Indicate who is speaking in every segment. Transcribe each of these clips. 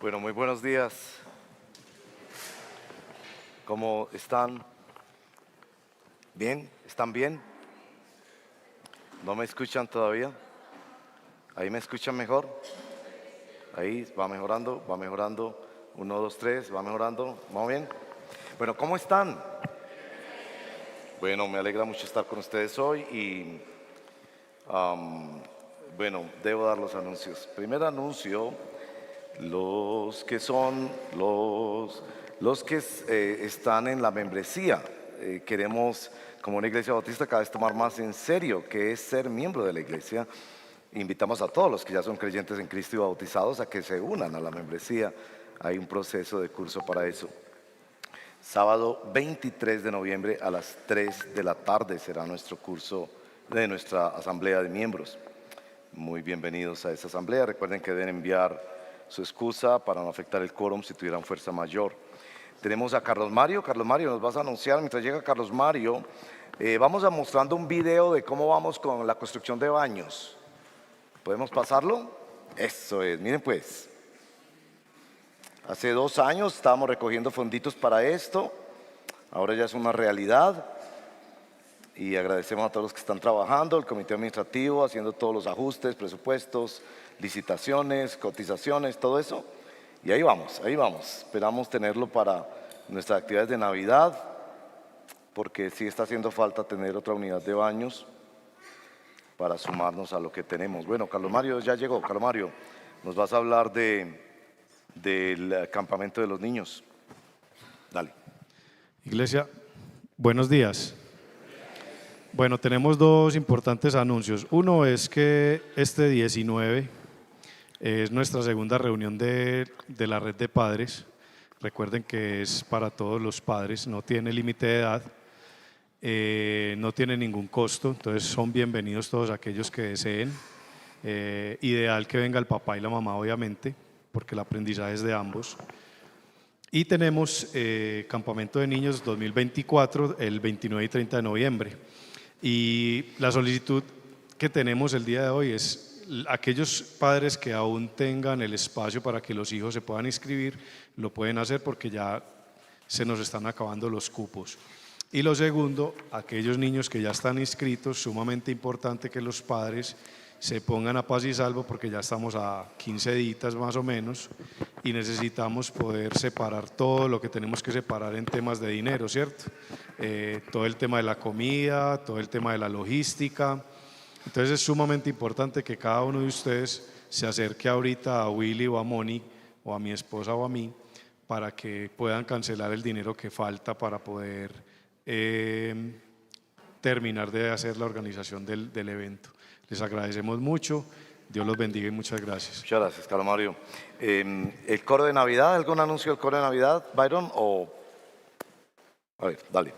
Speaker 1: Bueno, muy buenos días. ¿Cómo están? ¿Bien? ¿Están bien? ¿No me escuchan todavía? ¿Ahí me escuchan mejor? Ahí va mejorando, va mejorando. 1, 2, 3, va mejorando. ¿Vamos bien? Bueno, ¿cómo están? Bueno, me alegra mucho estar con ustedes hoy y, bueno, debo dar los anuncios. Primer anuncio. Los que están en la membresía, queremos como una iglesia bautista cada vez tomar más en serio qué es ser miembro de la iglesia. Invitamos a todos los que ya son creyentes en Cristo y bautizados a que se unan a la membresía. Hay un proceso de curso para eso. Sábado 23 de noviembre a las 3 de la tarde será nuestro curso de nuestra asamblea de miembros. Muy bienvenidos a esa asamblea. Recuerden que deben enviar su excusa para no afectar el quórum si tuvieran fuerza mayor. Tenemos a Carlos Mario. Carlos Mario, nos vas a anunciar. Mientras llega Carlos Mario, vamos a mostrando un video de cómo vamos con la construcción de baños. ¿Podemos pasarlo? Eso es, miren pues. Hace 2 años estábamos recogiendo fonditos para esto. Ahora ya es una realidad. Y agradecemos a todos los que están trabajando, el comité administrativo, haciendo todos los ajustes, presupuestos, licitaciones, cotizaciones, todo eso. Y ahí vamos. Esperamos tenerlo para nuestras actividades de Navidad, porque sí está haciendo falta tener otra unidad de baños para sumarnos a lo que tenemos. Bueno, Carlos Mario ya llegó. Carlos Mario, nos vas a hablar del campamento de los niños. Dale.
Speaker 2: Iglesia, buenos días. Bueno, tenemos 2 importantes anuncios. Uno es que este 19 es nuestra segunda reunión de la red de padres. Recuerden que es para todos los padres, no tiene límite de edad, no tiene ningún costo, entonces son bienvenidos todos aquellos que deseen. Ideal que venga el papá y la mamá, obviamente, porque el aprendizaje es de ambos. Y tenemos Campamento de Niños 2024 el 29 y 30 de noviembre. Y la solicitud que tenemos el día de hoy es aquellos padres que aún tengan el espacio para que los hijos se puedan inscribir, lo pueden hacer porque ya se nos están acabando los cupos. Y lo segundo, aquellos niños que ya están inscritos, sumamente importante que los padres se pongan a paz y salvo porque ya estamos a 15 días más o menos y necesitamos poder separar todo lo que tenemos que separar en temas de dinero, ¿cierto? Todo el tema de la comida, todo el tema de la logística. Entonces es sumamente importante que cada uno de ustedes se acerque ahorita a Willy o a Moni o a mi esposa o a mí para que puedan cancelar el dinero que falta para poder terminar de hacer la organización del evento. Les agradecemos mucho, Dios los bendiga y muchas gracias.
Speaker 1: Muchas gracias, Carlos Mario. ¿El coro de Navidad? ¿Algún anuncio del coro de Navidad, Byron? A ver, dale.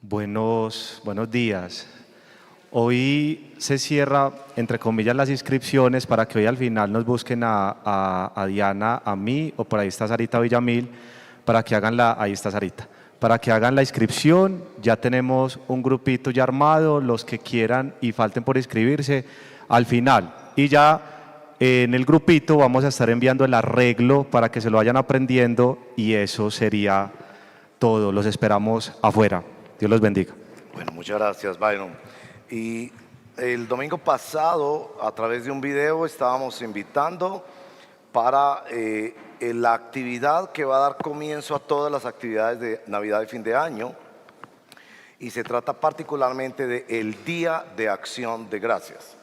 Speaker 3: Buenos días. Hoy se cierra, entre comillas, las inscripciones para que hoy al final nos busquen a Diana, a mí, o por ahí está Sarita Villamil, para que hagan ahí está Sarita, para que hagan la inscripción. Ya tenemos un grupito ya armado, los que quieran y falten por inscribirse al final. Y ya en el grupito vamos a estar enviando el arreglo para que se lo vayan aprendiendo y eso sería todo. Los esperamos afuera. Dios los bendiga.
Speaker 1: Bueno, muchas gracias, Byron. Y el domingo pasado, a través de un video, estábamos invitando para la actividad que va a dar comienzo a todas las actividades de Navidad y fin de año. Y se trata particularmente del Día de Acción de Gracias.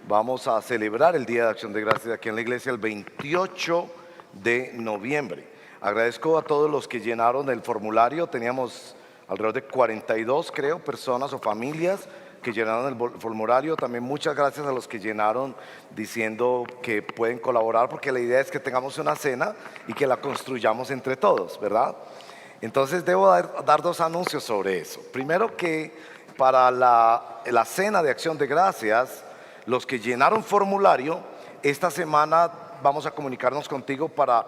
Speaker 1: Vamos a celebrar el Día de Acción de Gracias aquí en la iglesia el 28 de noviembre. Agradezco a todos los que llenaron el formulario. Teníamos alrededor de 42, creo, personas o familias que llenaron el formulario. También muchas gracias a los que llenaron diciendo que pueden colaborar, porque la idea es que tengamos una cena y que la construyamos entre todos, ¿verdad? Entonces debo dar 2 anuncios sobre eso. Primero, que para la cena de Acción de Gracias, los que llenaron formulario, esta semana vamos a comunicarnos contigo para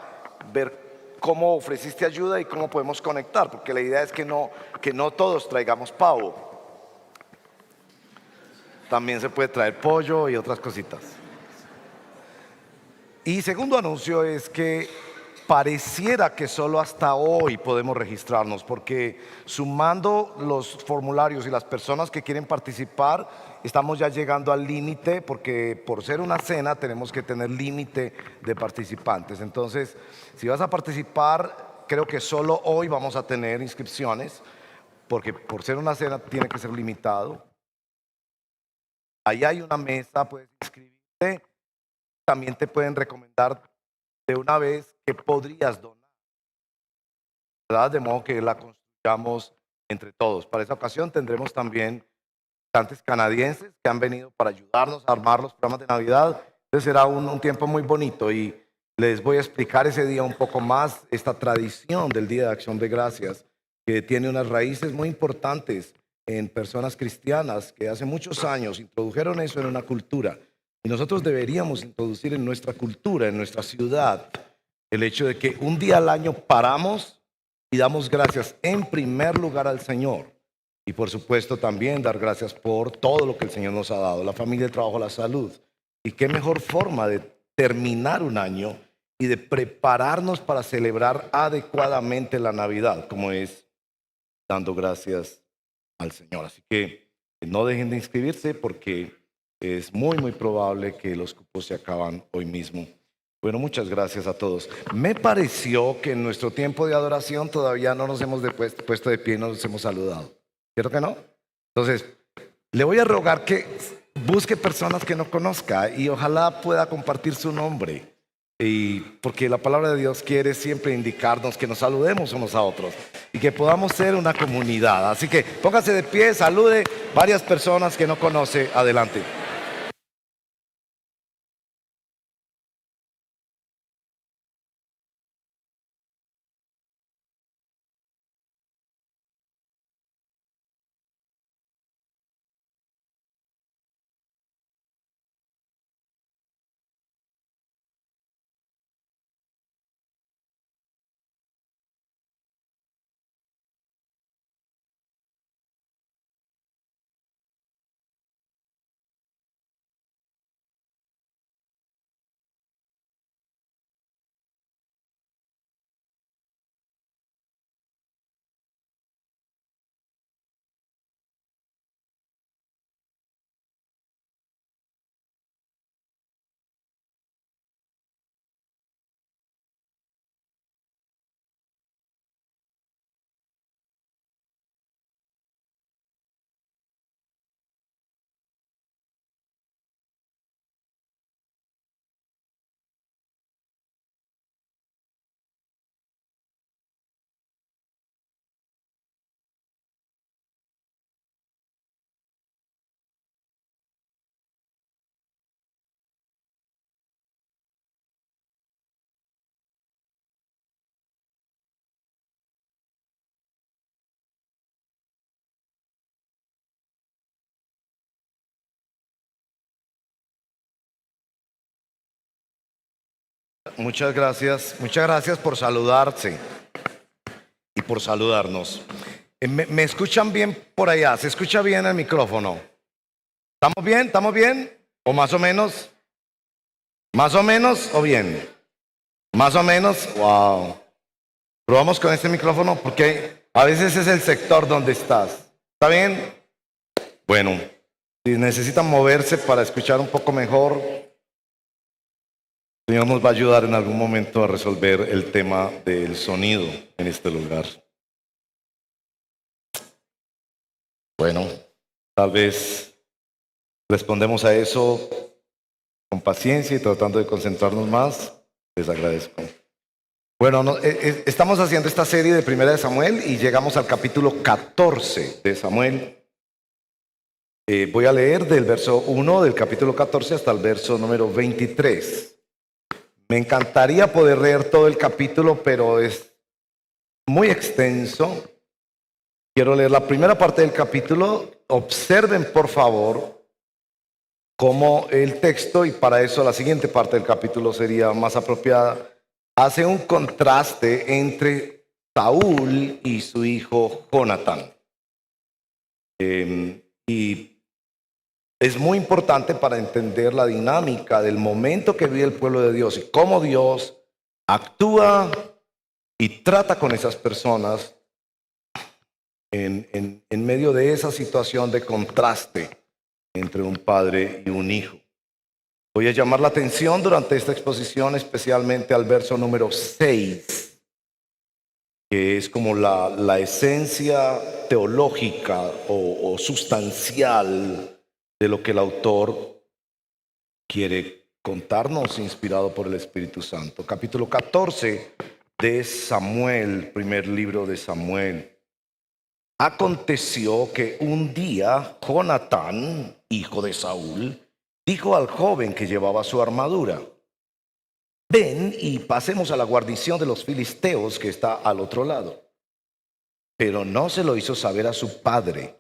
Speaker 1: ver cómo ofreciste ayuda y cómo podemos conectar, porque la idea es que no todos traigamos pavo. También se puede traer pollo y otras cositas. Y segundo anuncio es que pareciera que solo hasta hoy podemos registrarnos, porque sumando los formularios y las personas que quieren participar, estamos ya llegando al límite, porque por ser una cena tenemos que tener límite de participantes. Entonces, si vas a participar, creo que solo hoy vamos a tener inscripciones, porque por ser una cena tiene que ser limitado. Ahí hay una mesa, puedes inscribirte. También te pueden recomendar de una vez que podrías donar, ¿verdad? De modo que la construyamos entre todos. Para esa ocasión tendremos también visitantes canadienses que han venido para ayudarnos a armar los programas de Navidad. Entonces será un tiempo muy bonito y les voy a explicar ese día un poco más esta tradición del Día de Acción de Gracias, que tiene unas raíces muy importantes en personas cristianas que hace muchos años introdujeron eso en una cultura. Y nosotros deberíamos introducir en nuestra cultura, en nuestra ciudad, el hecho de que un día al año paramos y damos gracias en primer lugar al Señor. Y por supuesto también dar gracias por todo lo que el Señor nos ha dado, la familia, el trabajo, la salud. Y qué mejor forma de terminar un año y de prepararnos para celebrar adecuadamente la Navidad, como es dando gracias al Señor. Así que no dejen de inscribirse porque es muy probable que los cupos se acaban hoy mismo. Bueno, muchas gracias a todos. Me pareció que en nuestro tiempo de adoración todavía no nos hemos puesto de pie y no nos hemos saludado. ¿Cierto que no? Entonces, le voy a rogar que busque personas que no conozca y ojalá pueda compartir su nombre. Y porque la palabra de Dios quiere siempre indicarnos que nos saludemos unos a otros y que podamos ser una comunidad. Así que póngase de pie, salude varias personas que no conoce. Adelante. Muchas gracias por saludarse y por saludarnos. ¿Me escuchan bien por allá? ¿Se escucha bien el micrófono? ¿Estamos bien? ¿Estamos bien? ¿O más o menos? ¿Más o menos o bien? ¿Más o menos? Wow. Probamos con este micrófono porque a veces es el sector donde estás. ¿Está bien? Bueno, si necesitan moverse para escuchar un poco mejor, el Señor nos va a ayudar en algún momento a resolver el tema del sonido en este lugar. Bueno, tal vez respondemos a eso con paciencia y tratando de concentrarnos más. Les agradezco. Bueno, estamos haciendo esta serie de Primera de Samuel y llegamos al capítulo 14 de Samuel. Voy a leer del verso 1 del capítulo 14 hasta el verso número 23. Me encantaría poder leer todo el capítulo, pero es muy extenso. Quiero leer la primera parte del capítulo. Observen, por favor, cómo el texto, y para eso la siguiente parte del capítulo sería más apropiada, hace un contraste entre Saúl y su hijo Jonatán. Y es muy importante para entender la dinámica del momento que vive el pueblo de Dios y cómo Dios actúa y trata con esas personas en medio de esa situación de contraste entre un padre y un hijo. Voy a llamar la atención durante esta exposición especialmente al verso número 6, que es como la esencia teológica o sustancial de lo que el autor quiere contarnos, inspirado por el Espíritu Santo. Capítulo 14 de Samuel, primer libro de Samuel. Aconteció que un día Jonatán, hijo de Saúl, dijo al joven que llevaba su armadura: ven y pasemos a la guarnición de los filisteos que está al otro lado. Pero no se lo hizo saber a su padre.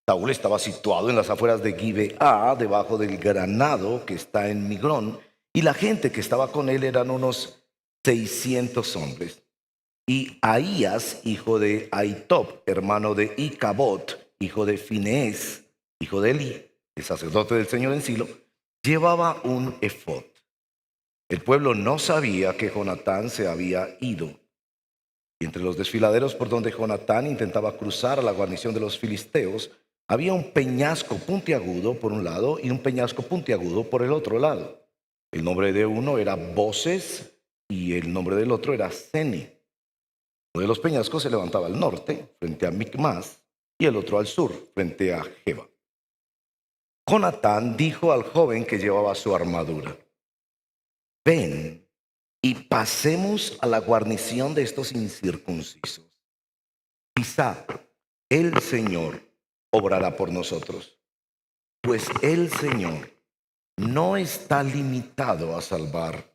Speaker 1: Saúl estaba situado en las afueras de Gibeá, debajo del granado que está en Migrón, y la gente que estaba con él eran unos 600 hombres. Y Ahías, hijo de Ahitob, hermano de Icabot, hijo de Finés, hijo de Eli, el sacerdote del Señor en Silo, llevaba un efod. El pueblo no sabía que Jonatán se había ido. Y entre los desfiladeros por donde Jonatán intentaba cruzar a la guarnición de los filisteos, había un peñasco puntiagudo por un lado y un peñasco puntiagudo por el otro lado. El nombre de uno era Boses y el nombre del otro era Seni. Uno de los peñascos se levantaba al norte, frente a Micmas, y el otro al sur, frente a Geba. Jonatán dijo al joven que llevaba su armadura: ven y pasemos a la guarnición de estos incircuncisos. Quizá el Señor obrará por nosotros, pues el Señor no está limitado a salvar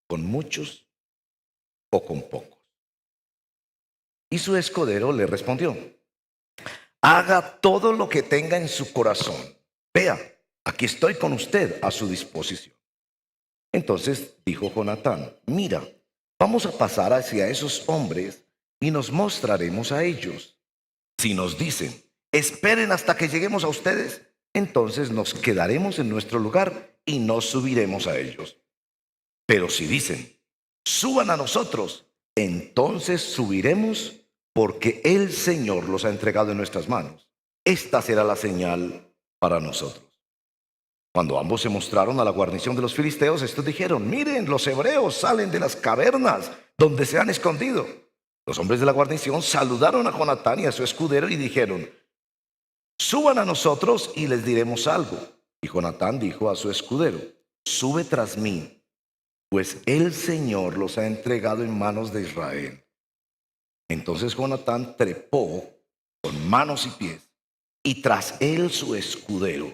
Speaker 1: con muchos o con pocos. Y su escudero le respondió: haga todo lo que tenga en su corazón. Vea, aquí estoy con usted a su disposición. Entonces dijo Jonatán: mira, vamos a pasar hacia esos hombres y nos mostraremos a ellos. Si nos dicen: esperen hasta que lleguemos a ustedes, entonces nos quedaremos en nuestro lugar y no subiremos a ellos. Pero si dicen: suban a nosotros, entonces subiremos, porque el Señor los ha entregado en nuestras manos. Esta será la señal para nosotros. Cuando ambos se mostraron a la guarnición de los filisteos, estos dijeron: miren, los hebreos salen de las cavernas donde se han escondido. Los hombres de la guarnición saludaron a Jonatán y a su escudero y dijeron: suban a nosotros y les diremos algo. Y Jonatán dijo a su escudero: sube tras mí, pues el Señor los ha entregado en manos de Israel. Entonces Jonatán trepó con manos y pies, y tras él su escudero.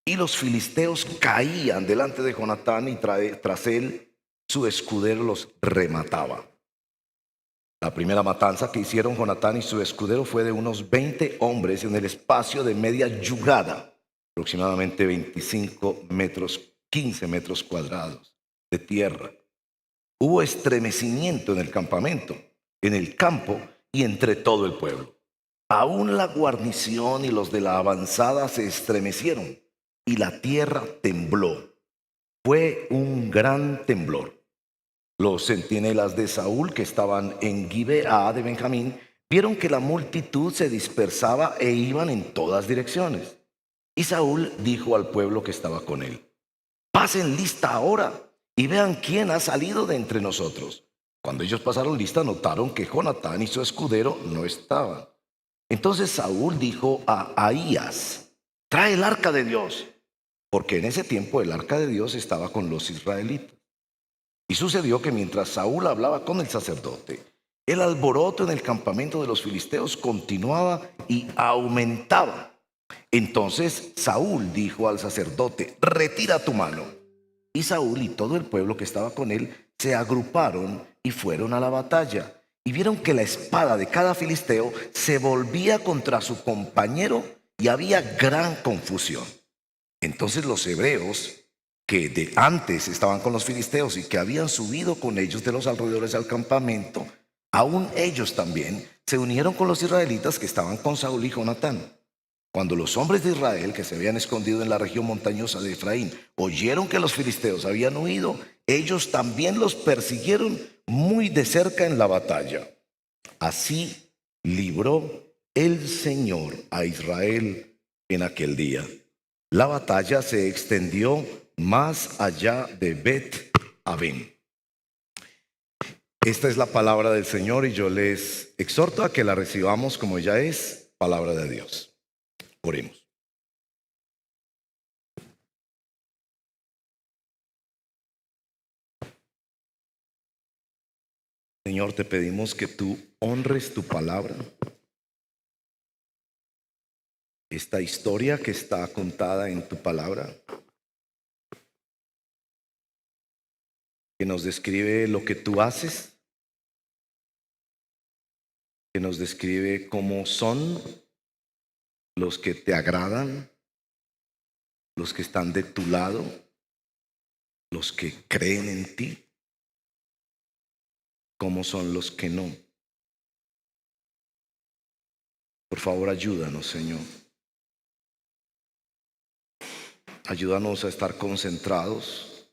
Speaker 1: Y los filisteos caían delante de Jonatán, y tras él su escudero los remataba. La primera matanza que hicieron Jonatán y su escudero fue de unos 20 hombres en el espacio de media yugada, aproximadamente 25 metros, 15 metros cuadrados de tierra. Hubo estremecimiento en el campamento, en el campo y entre todo el pueblo. Aún la guarnición y los de la avanzada se estremecieron, y la tierra tembló. Fue un gran temblor. Los centinelas de Saúl, que estaban en Gibeá de Benjamín, vieron que la multitud se dispersaba e iban en todas direcciones. Y Saúl dijo al pueblo que estaba con él: pasen lista ahora y vean quién ha salido de entre nosotros. Cuando ellos pasaron lista, notaron que Jonatán y su escudero no estaban. Entonces Saúl dijo a Ahías: trae el arca de Dios, porque en ese tiempo el arca de Dios estaba con los israelitas. Y sucedió que mientras Saúl hablaba con el sacerdote, el alboroto en el campamento de los filisteos continuaba y aumentaba. Entonces Saúl dijo al sacerdote: retira tu mano. Y Saúl y todo el pueblo que estaba con él se agruparon y fueron a la batalla. Y vieron que la espada de cada filisteo se volvía contra su compañero, y había gran confusión. Entonces los hebreos, que de antes estaban con los filisteos y que habían subido con ellos de los alrededores al campamento, aún ellos también se unieron con los israelitas que estaban con Saúl y Jonatán. Cuando los hombres de Israel, que se habían escondido en la región montañosa de Efraín, oyeron que los filisteos habían huido, ellos también los persiguieron muy de cerca en la batalla. Así libró el Señor a Israel en aquel día. La batalla se extendió más allá de Bet-Aven. Esta es la palabra del Señor y yo les exhorto a que la recibamos como ya es palabra de Dios. Oremos. Señor, te pedimos que tú honres tu palabra. Esta historia que está contada en tu palabra, que nos describe lo que tú haces, que nos describe cómo son los que te agradan, los que están de tu lado, los que creen en ti, cómo son los que no. Por favor, ayúdanos, Señor. Ayúdanos a estar concentrados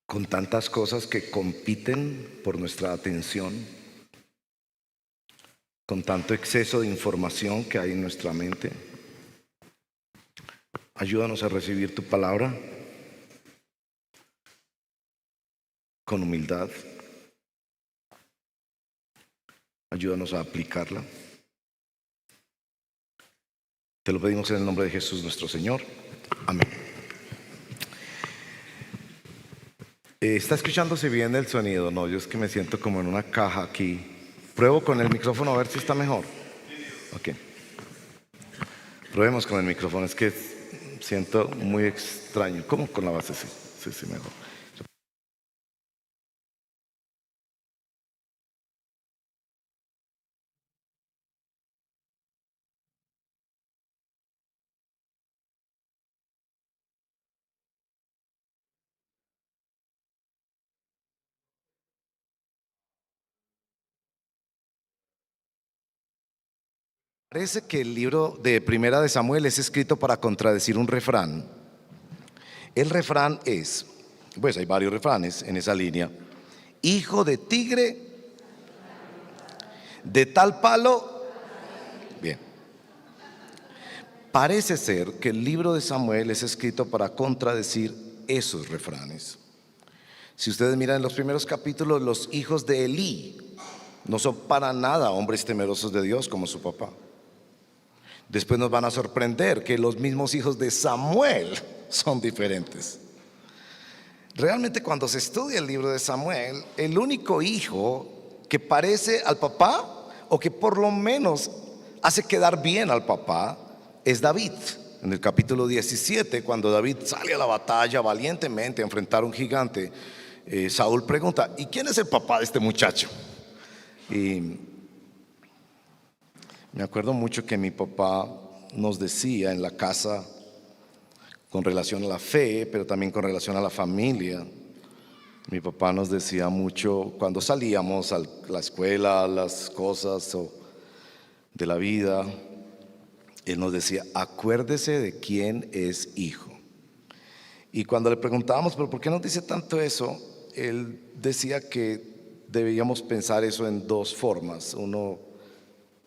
Speaker 1: con tantas cosas que compiten por nuestra atención, con tanto exceso de información que hay en nuestra mente. Ayúdanos a recibir tu palabra con humildad. Ayúdanos a aplicarla. Te lo pedimos en el nombre de Jesús nuestro Señor. Amén. ¿Está escuchándose bien el sonido? No, yo es que me siento como en una caja aquí. Pruebo con el micrófono a ver si está mejor. Ok. Probemos con el micrófono, es que siento muy extraño. ¿Cómo con la base? Sí, mejor. Parece que el libro de Primera de Samuel es escrito para contradecir un refrán. El refrán es, pues hay varios refranes en esa línea. Hijo de tigre, de tal palo. Bien. Parece ser que el libro de Samuel es escrito para contradecir esos refranes. Si ustedes miran en los primeros capítulos, los hijos de Elí no son para nada hombres temerosos de Dios como su papá. Después nos van a sorprender que los mismos hijos de Samuel son diferentes. Realmente cuando se estudia el libro de Samuel, el único hijo que parece al papá o que por lo menos hace quedar bien al papá es David. En el capítulo 17, cuando David sale a la batalla valientemente a enfrentar a un gigante, Saúl pregunta: ¿y quién es el papá de este muchacho? Y me acuerdo mucho que mi papá nos decía en la casa, con relación a la fe, pero también con relación a la familia. Mi papá nos decía mucho cuando salíamos a la escuela, las cosas de la vida. Él nos decía: acuérdese de quién es hijo. Y cuando le preguntábamos, ¿pero por qué nos dice tanto eso? Él decía que debíamos pensar eso en dos formas. Uno,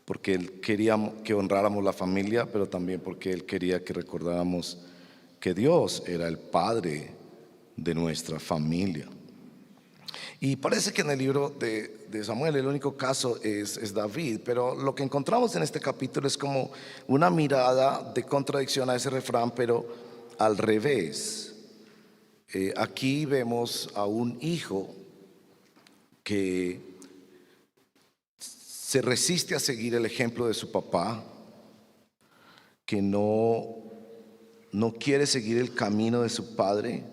Speaker 1: porque él quería que honráramos la familia, pero también porque él quería que recordáramos que Dios era el padre de nuestra familia. Y parece que en el libro de Samuel el único caso es David, pero lo que encontramos en este capítulo es como una mirada de contradicción a ese refrán, pero al revés. Aquí vemos a un hijo que se resiste a seguir el ejemplo de su papá, que no quiere seguir el camino de su padre,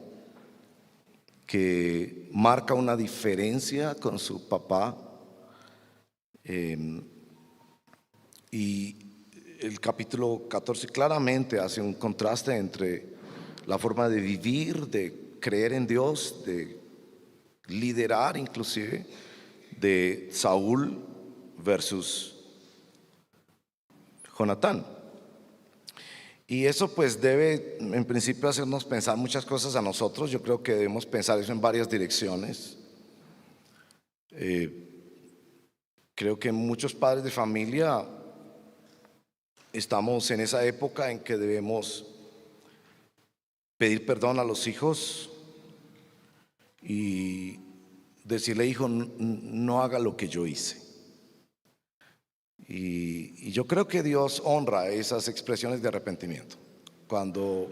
Speaker 1: que marca una diferencia con su papá. Y el capítulo 14 claramente hace un contraste entre la forma de vivir, de creer en Dios, de liderar inclusive, de Saúl versus Jonatán. Y eso pues debe en principio hacernos pensar muchas cosas a nosotros. Yo creo que debemos pensar eso en varias direcciones. Creo que muchos padres de familia estamos en esa época en que debemos pedir perdón a los hijos y decirle: hijo, no haga lo que yo hice. Y yo creo que Dios honra esas expresiones de arrepentimiento. Cuando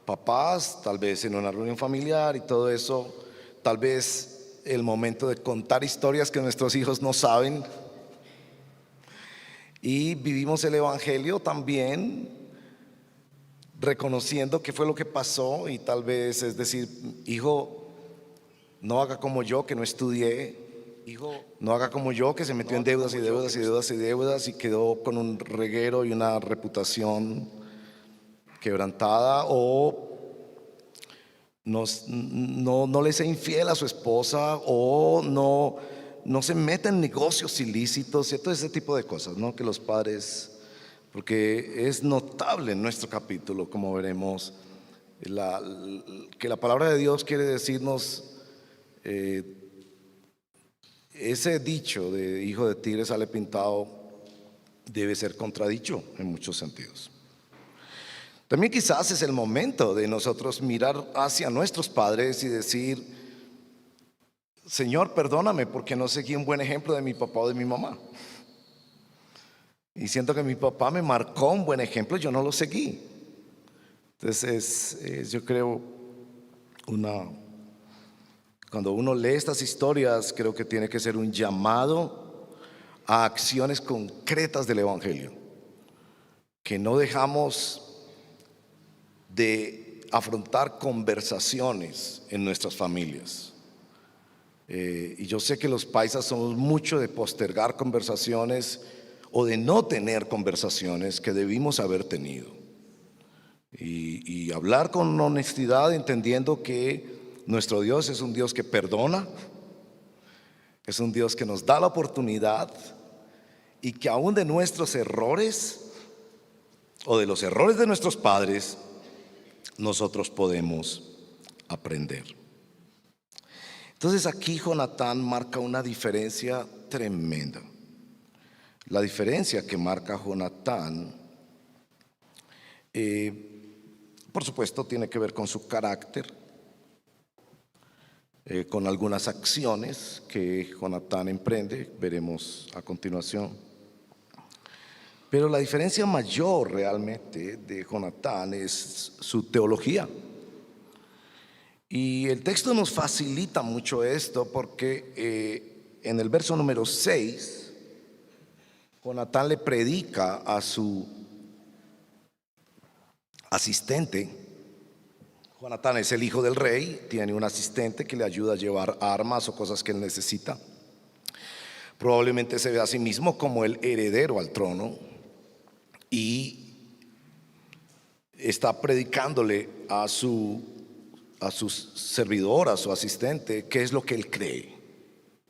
Speaker 1: papás, tal vez en una reunión familiar y todo eso, tal vez el momento de contar historias que nuestros hijos no saben, y vivimos el evangelio también reconociendo qué fue lo que pasó, y tal vez es decir: hijo, no haga como yo, que no estudié. Hijo, no haga como yo, que se metió en deudas y deudas y deudas y deudas y quedó con un reguero y una reputación quebrantada. O no le sea infiel a su esposa, o no se meta en negocios ilícitos, ¿cierto? Ese tipo de cosas, ¿no? Que los padres, porque es notable en nuestro capítulo, como veremos, que la palabra de Dios quiere decirnos, ese dicho de hijo de tigre sale pintado debe ser contradicho en muchos sentidos. También quizás es el momento de nosotros mirar hacia nuestros padres y decir: Señor, perdóname porque no seguí un buen ejemplo de mi papá o de mi mamá. Y siento que mi papá me marcó un buen ejemplo, yo no lo seguí. Entonces yo creo cuando uno lee estas historias, creo que tiene que ser un llamado a acciones concretas del evangelio, que no dejamos de afrontar conversaciones en nuestras familias. Y yo sé que los paisas somos mucho de postergar conversaciones o de no tener conversaciones que debimos haber tenido, y hablar con honestidad, entendiendo que nuestro Dios es un Dios que perdona, es un Dios que nos da la oportunidad, y que aún de nuestros errores o de los errores de nuestros padres nosotros podemos aprender. Entonces aquí Jonatán marca una diferencia tremenda. La diferencia que marca Jonatán, por supuesto, tiene que ver con su carácter, con algunas acciones que Jonatán emprende, veremos a continuación. Pero la diferencia mayor realmente de Jonatán es su teología. Y el texto nos facilita mucho esto porque en el verso número 6, Jonatán le predica a su asistente. Jonatán es el hijo del rey, tiene un asistente que le ayuda a llevar armas o cosas que él necesita. Probablemente se ve a sí mismo como el heredero al trono, y está predicándole a su servidor, a su asistente, qué es lo que él cree.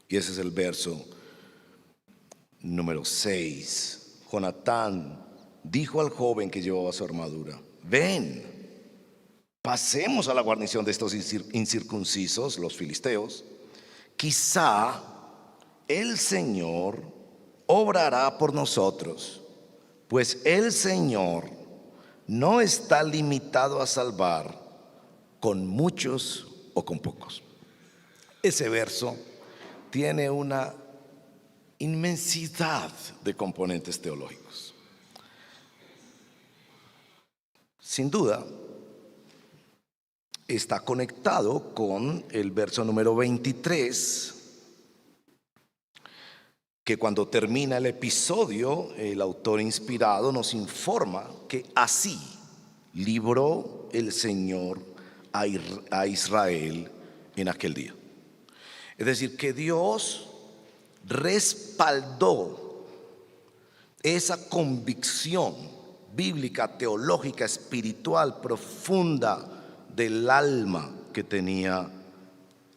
Speaker 1: Y ese es el verso número 6. Jonatán dijo al joven que llevaba su armadura: ven, pasemos a la guarnición de estos incircuncisos, los filisteos. Quizá el Señor obrará por nosotros, pues el Señor no está limitado a salvar con muchos o con pocos. Ese verso tiene una inmensidad de componentes teológicos. Sin duda, está conectado con el verso número 23, que cuando termina el episodio, el autor inspirado nos informa que así libró el Señor a Israel en aquel día. Es decir, que Dios respaldó esa convicción bíblica, teológica, espiritual, profunda del alma que tenía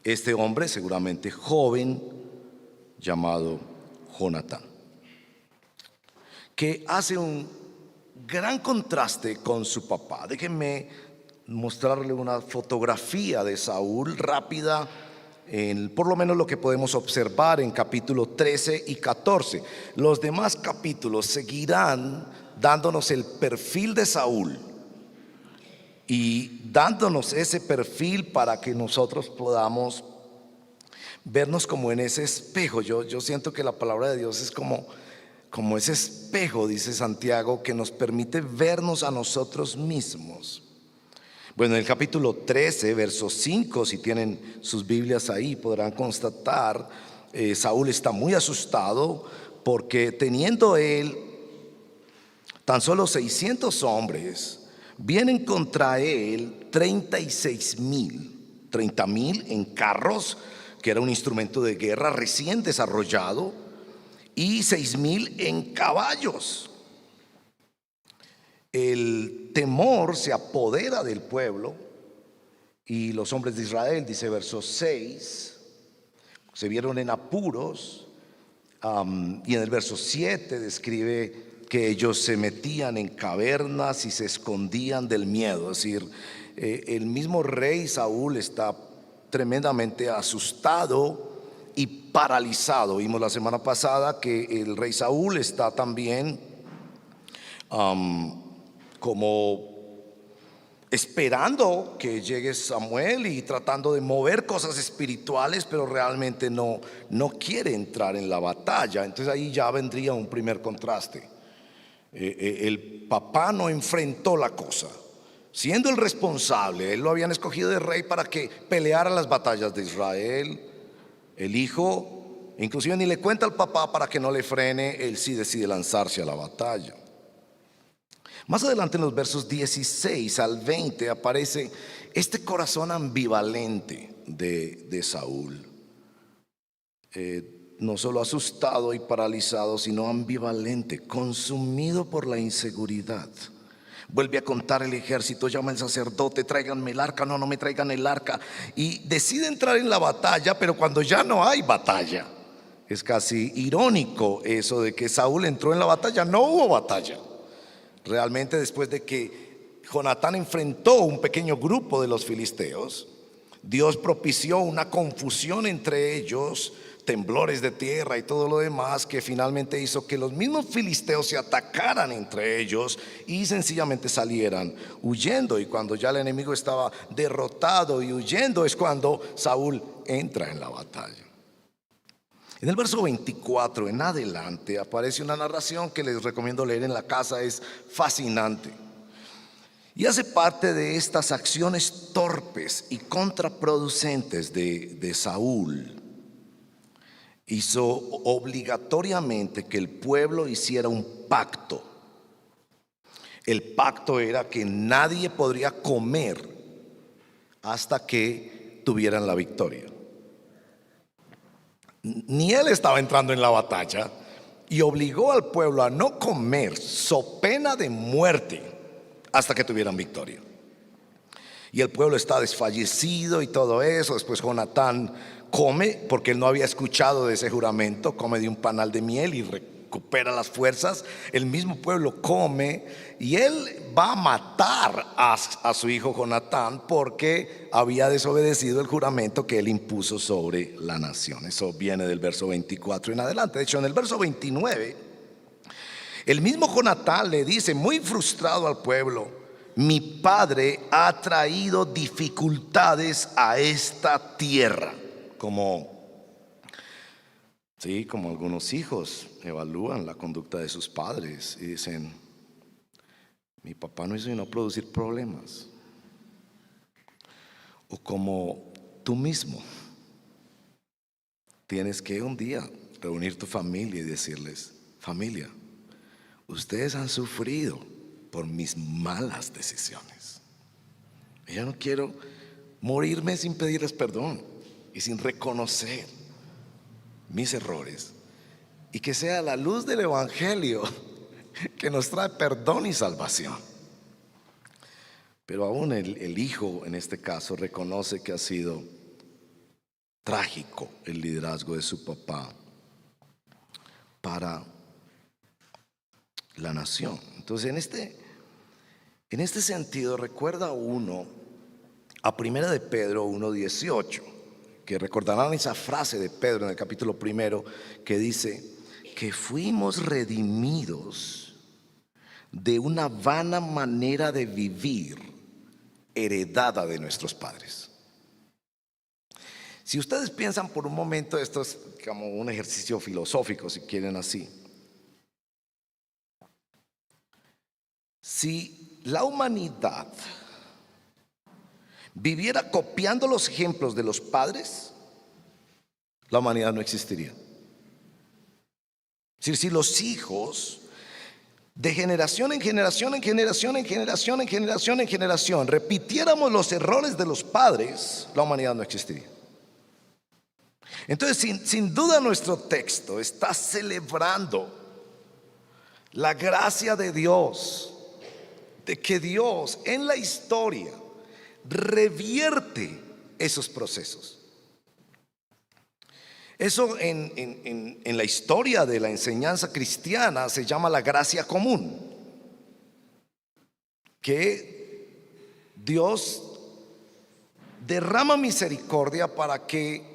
Speaker 1: este hombre, seguramente joven, llamado Jonatán, que hace un gran contraste con su papá. Déjenme mostrarle una fotografía de Saúl rápida, por lo menos lo que podemos observar en capítulo 13 y 14. Los demás capítulos seguirán dándonos el perfil de Saúl y dándonos ese perfil para que nosotros podamos vernos como en ese espejo. Yo siento que la palabra de Dios es como ese espejo, dice Santiago, que nos permite vernos a nosotros mismos. Bueno, en el capítulo 13, verso 5, si tienen sus Biblias ahí, podrán constatar, Saúl está muy asustado porque teniendo él tan solo 600 hombres, vienen contra él 36,000, 30,000 en carros, que era un instrumento de guerra recién desarrollado, y 6,000 en caballos. El temor se apodera del pueblo y los hombres de Israel, dice verso 6, se vieron en apuros. Y en el verso 7 describe que ellos se metían en cavernas y se escondían del miedo. Es decir, el mismo rey Saúl está tremendamente asustado y paralizado. Vimos la semana pasada que el rey Saúl está también como esperando que llegue Samuel y tratando de mover cosas espirituales, pero realmente no quiere entrar en la batalla. Entonces ahí ya vendría un primer contraste. El papá no enfrentó la cosa, siendo el responsable. Él lo habían escogido de rey para que peleara las batallas de Israel. El hijo inclusive ni le cuenta al papá para que no le frene. Él sí decide lanzarse a la batalla. Más adelante, en los versos 16 al 20, aparece este corazón ambivalente de Saúl. No solo asustado y paralizado, sino ambivalente, consumido por la inseguridad. Vuelve a contar el ejército, llama al sacerdote, tráiganme el arca, no me traigan el arca. Y decide entrar en la batalla, pero cuando ya no hay batalla. Es casi irónico eso de que Saúl entró en la batalla, no hubo batalla. Realmente, después de que Jonatán enfrentó un pequeño grupo de los filisteos, Dios propició una confusión entre ellos, temblores de tierra y todo lo demás, que finalmente hizo que los mismos filisteos se atacaran entre ellos y sencillamente salieran huyendo. Y cuando ya el enemigo estaba derrotado y huyendo, es cuando Saúl entra en la batalla. En el verso 24 en adelante aparece una narración que les recomiendo leer en la casa. Es fascinante y hace parte de estas acciones torpes y contraproducentes de Saúl. Hizo obligatoriamente que el pueblo hiciera un pacto. El pacto era que nadie podría comer hasta que tuvieran la victoria. Ni él estaba entrando en la batalla y obligó al pueblo a no comer so pena de muerte hasta que tuvieran victoria. Y el pueblo está desfallecido y todo eso. Después Jonatán come, porque él no había escuchado de ese juramento, come de un panal de miel y recupera las fuerzas. El mismo pueblo come y él va a matar a su hijo Jonatán porque había desobedecido el juramento que él impuso sobre la nación. Eso viene del verso 24 en adelante. De hecho, en el verso 29 el mismo Jonatán le dice, muy frustrado al pueblo: mi padre ha traído dificultades a esta tierra. Como algunos hijos evalúan la conducta de sus padres y dicen: mi papá no hizo sino producir problemas. O como tú mismo tienes que un día reunir tu familia y decirles: familia, ustedes han sufrido por mis malas decisiones. Yo no quiero morirme sin pedirles perdón y sin reconocer mis errores, y que sea la luz del evangelio que nos trae perdón y salvación. Pero aún el hijo, en este caso, reconoce que ha sido trágico el liderazgo de su papá para la nación. Entonces, en este sentido, recuerda uno a 1 de Pedro 1:18, que recordarán esa frase de Pedro en el capítulo 1 que dice que fuimos redimidos de una vana manera de vivir heredada de nuestros padres. Si ustedes piensan por un momento, esto es como un ejercicio filosófico, si quieren así. Si la humanidad viviera copiando los ejemplos de los padres, la humanidad no existiría. Es decir, si los hijos de generación en generación, en generación, en generación, en generación, en generación, repitiéramos los errores de los padres, la humanidad no existiría. Entonces, sin duda nuestro texto está celebrando la gracia de Dios, de que Dios en la historia revierte esos procesos. Eso en la historia de la enseñanza cristiana se llama la gracia común, que Dios derrama misericordia para que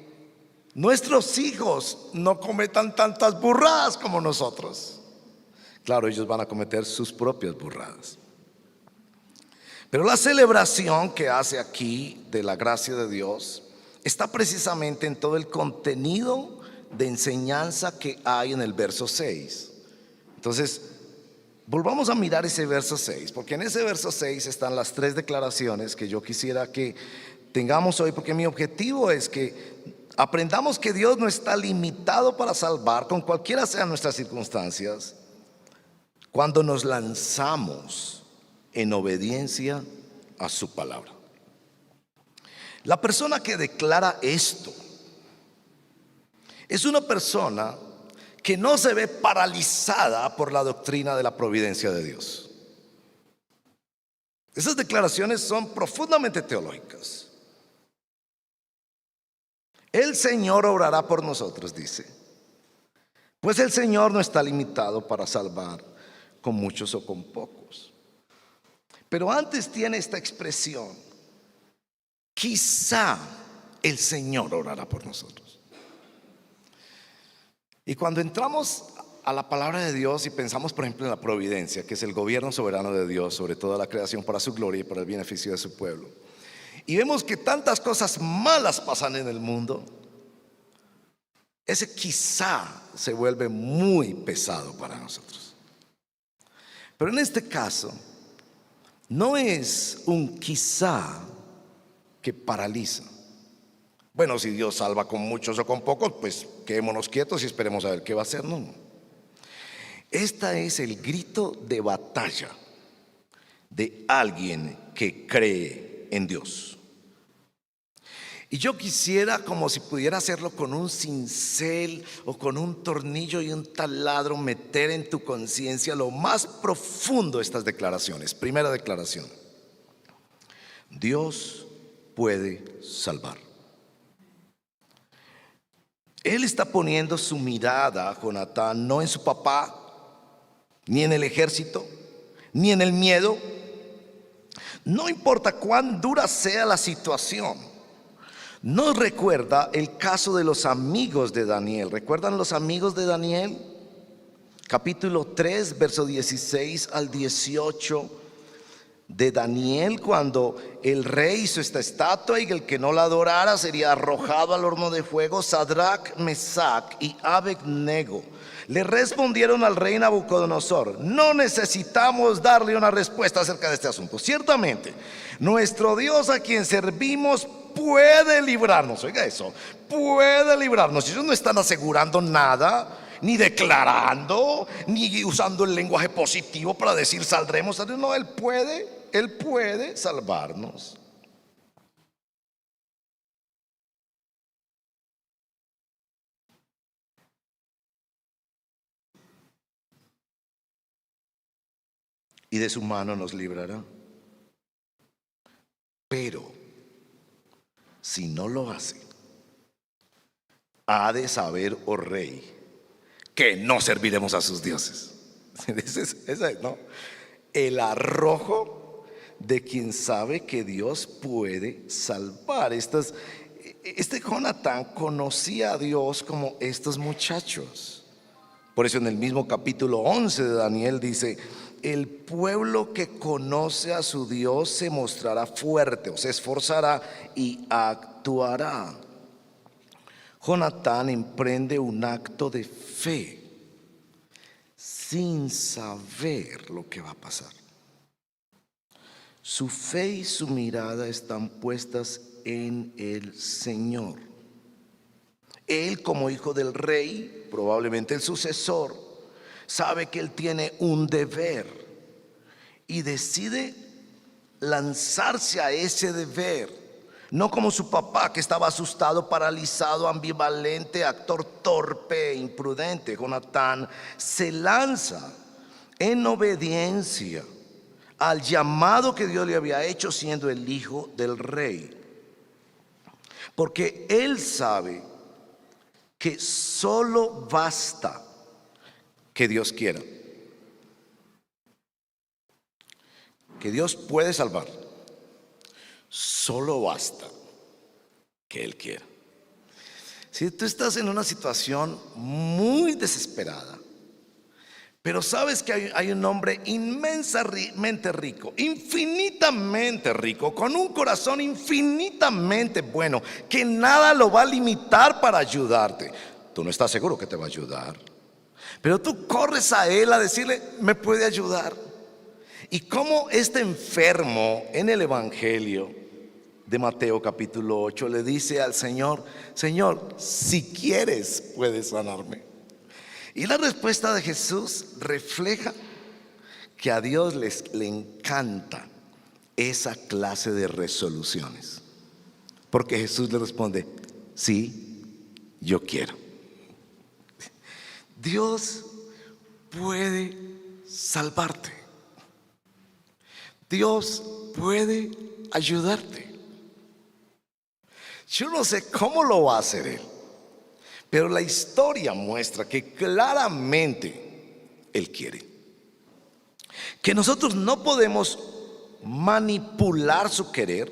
Speaker 1: nuestros hijos no cometan tantas burradas como nosotros. Claro, ellos van a cometer sus propias burradas. Pero la celebración que hace aquí de la gracia de Dios está precisamente en todo el contenido de enseñanza que hay en el verso 6. Entonces, volvamos a mirar ese verso 6, porque en ese verso 6 están las 3 declaraciones que yo quisiera que tengamos hoy, porque mi objetivo es que aprendamos que Dios no está limitado para salvar, con cualquiera sean nuestras circunstancias, cuando nos lanzamos en obediencia a su palabra. La persona que declara esto es una persona que no se ve paralizada por la doctrina de la providencia de Dios. Esas declaraciones son profundamente teológicas. El Señor obrará por nosotros, dice. Pues el Señor no está limitado para salvar con muchos o con pocos. Pero antes tiene esta expresión: quizá el Señor orará por nosotros. Y cuando entramos a la palabra de Dios y pensamos, por ejemplo, en la providencia, que es el gobierno soberano de Dios sobre toda la creación para su gloria y para el beneficio de su pueblo, y vemos que tantas cosas malas pasan en el mundo, ese quizá se vuelve muy pesado para nosotros. Pero en este caso no es un quizá que paraliza. Bueno, si Dios salva con muchos o con pocos, pues quedémonos quietos y esperemos a ver qué va a hacer. No. Este es el grito de batalla de alguien que cree en Dios. Y yo quisiera, como si pudiera hacerlo con un cincel o con un tornillo y un taladro, meter en tu conciencia lo más profundo de estas declaraciones. Primera declaración: Dios puede salvar. Él está poniendo su mirada, Jonatán, no en su papá, ni en el ejército, ni en el miedo. No importa cuán dura sea la situación. Nos recuerda el caso de los amigos de Daniel. ¿Recuerdan los amigos de Daniel? Capítulo 3, verso 16 al 18 de Daniel, cuando el rey hizo esta estatua y el que no la adorara sería arrojado al horno de fuego. Sadrach, Mesach y Abednego le respondieron al rey Nabucodonosor: no necesitamos darle una respuesta acerca de este asunto. Ciertamente, nuestro Dios a quien servimos puede librarnos. Oiga eso, puede librarnos. Ellos no están asegurando nada, ni declarando, ni usando el lenguaje positivo para decir saldremos. No, Él puede salvarnos. Y de su mano nos librará. Pero si no lo hace, ha de saber, oh rey, que no serviremos a sus dioses. ¿No? El arrojo de quien sabe que Dios puede salvar. Este Jonatán conocía a Dios como estos muchachos. Por eso en el mismo capítulo 11 de Daniel dice: el pueblo que conoce a su Dios se mostrará fuerte, o se esforzará y actuará. Jonatán emprende un acto de fe sin saber lo que va a pasar. Su fe y su mirada están puestas en el Señor. Él, como hijo del rey, probablemente el sucesor, sabe que él tiene un deber y decide lanzarse a ese deber. No como su papá, que estaba asustado, paralizado, ambivalente, actor torpe e imprudente. Jonatán se lanza en obediencia al llamado que Dios le había hecho, siendo el hijo del rey. Porque él sabe que solo basta que Dios quiera. Que Dios puede salvar. Solo basta que Él quiera. Si tú estás en una situación muy desesperada, pero sabes que hay un hombre inmensamente rico, infinitamente rico, con un corazón infinitamente bueno, que nada lo va a limitar para ayudarte. Tú no estás seguro que te va a ayudar, pero tú corres a él a decirle: me puede ayudar. Y como este enfermo en el Evangelio de Mateo capítulo 8 le dice al Señor: Señor, si quieres puedes sanarme. Y la respuesta de Jesús refleja que a Dios le encanta esa clase de resoluciones, porque Jesús le responde: sí, yo quiero. Dios puede salvarte. Dios puede ayudarte. Yo no sé cómo lo va a hacer Él, pero la historia muestra que claramente Él quiere. Que nosotros no podemos manipular su querer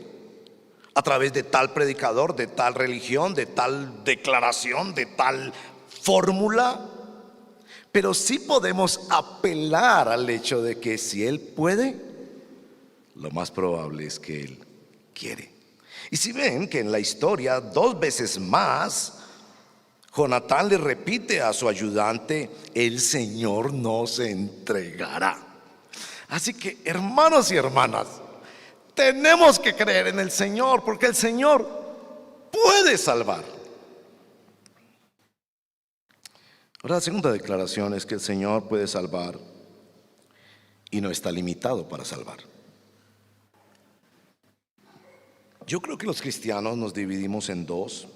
Speaker 1: a través de tal predicador, de tal religión, de tal declaración, de tal fórmula. Pero sí podemos apelar al hecho de que si Él puede, lo más probable es que Él quiere. Y si ven que en la historia 2 veces más Jonatán le repite a su ayudante: el Señor no se entregará. Así que, hermanos y hermanas, tenemos que creer en el Señor, porque el Señor puede salvar. Ahora, la segunda declaración es que el Señor puede salvar y no está limitado para salvar. Yo creo que los cristianos nos dividimos en dos: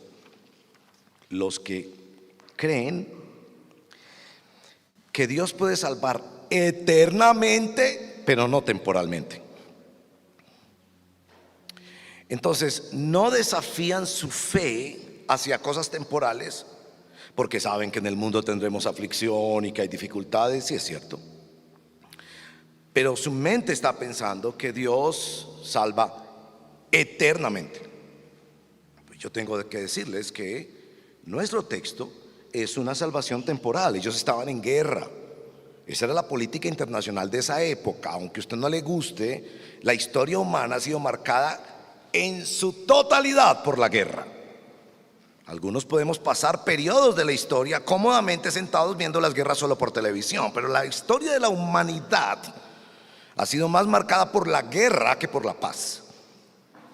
Speaker 1: los que creen que Dios puede salvar eternamente, pero no temporalmente. Entonces, no desafían su fe hacia cosas temporales, porque saben que en el mundo tendremos aflicción y que hay dificultades, y es cierto. Pero su mente está pensando que Dios salva eternamente. Yo tengo que decirles que nuestro texto es una salvación temporal. Ellos estaban en guerra. Esa era la política internacional de esa época. Aunque a usted no le guste, la historia humana ha sido marcada en su totalidad por la guerra. Algunos podemos pasar periodos de la historia cómodamente sentados viendo las guerras solo por televisión, pero la historia de la humanidad ha sido más marcada por la guerra que por la paz.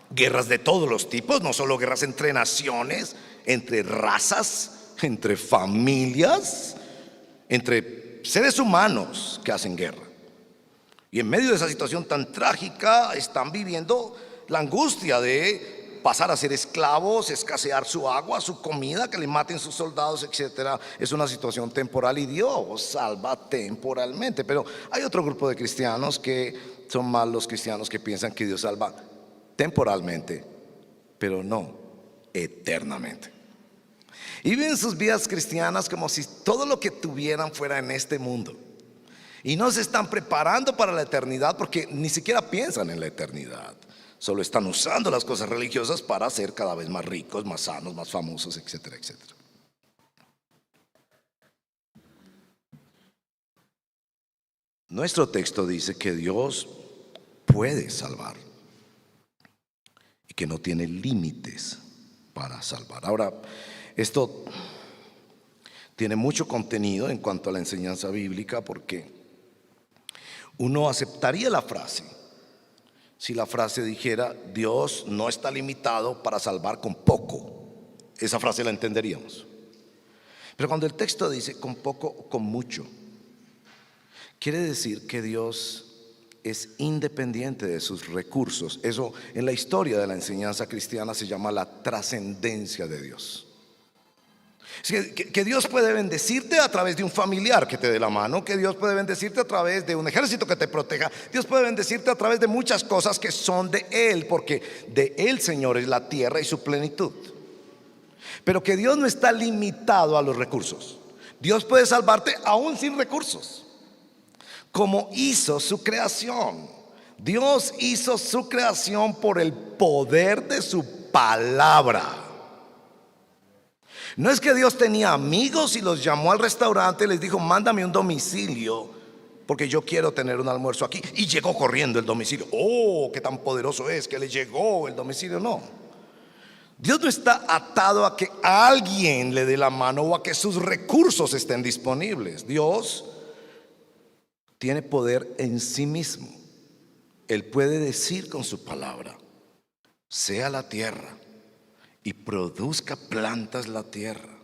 Speaker 1: Guerras de todos los tipos, no solo guerras entre naciones, entre razas, entre familias, entre seres humanos que hacen guerra. Y en medio de esa situación tan trágica están viviendo la angustia de pasar a ser esclavos, escasear su agua, su comida, que le maten sus soldados, etc. Es una situación temporal y Dios salva temporalmente. Pero hay otro grupo de cristianos que son más los cristianos que piensan que Dios salva temporalmente, pero no eternamente. Y viven sus vidas cristianas como si todo lo que tuvieran fuera en este mundo.
Speaker 4: Y no se están preparando para la eternidad porque ni siquiera piensan en la eternidad. Solo están usando las cosas religiosas para ser cada vez más ricos, más sanos, más famosos, etcétera, etcétera. Nuestro texto dice que Dios puede salvar y que no tiene límites para salvar. Ahora, esto tiene mucho contenido en cuanto a la enseñanza bíblica, porque uno aceptaría la frase si la frase dijera: Dios no está limitado para salvar con poco. Esa frase la entenderíamos. Pero cuando el texto dice con poco o con mucho, quiere decir que Dios es independiente de sus recursos. Eso en la historia de la enseñanza cristiana se llama la trascendencia de Dios. Es que Dios puede bendecirte a través de un familiar que te dé la mano, que Dios puede bendecirte a través de un ejército que te proteja, Dios puede bendecirte a través de muchas cosas que son de Él, porque de Él, Señor, es la tierra y su plenitud. Pero que Dios no está limitado a los recursos. Dios puede salvarte aún sin recursos, como hizo su creación. Dios hizo su creación por el poder de su palabra. No es que Dios tenía amigos y los llamó al restaurante y les dijo: mándame un domicilio porque yo quiero tener un almuerzo aquí. Y llegó corriendo el domicilio. Oh, qué tan poderoso es que le llegó el domicilio. No. Dios no está atado a que alguien le dé la mano o a que sus recursos estén disponibles. Dios tiene poder en sí mismo. Él puede decir con su palabra: sea la tierra, y produzca plantas la tierra,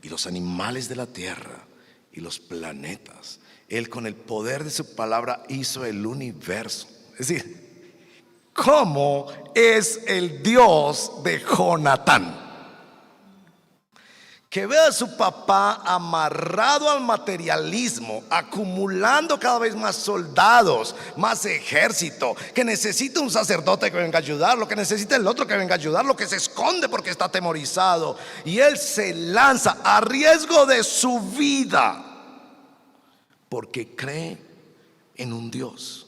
Speaker 4: y los animales de la tierra, y los planetas. Él, con el poder de su palabra, hizo el universo. Es decir, ¿cómo es el Dios de Jonatán? Que ve a su papá amarrado al materialismo, acumulando cada vez más soldados, más ejército, que necesita un sacerdote que venga a ayudarlo, que necesita el otro que venga a ayudarlo, que se esconde porque está atemorizado, y él se lanza a riesgo de su vida porque cree en un Dios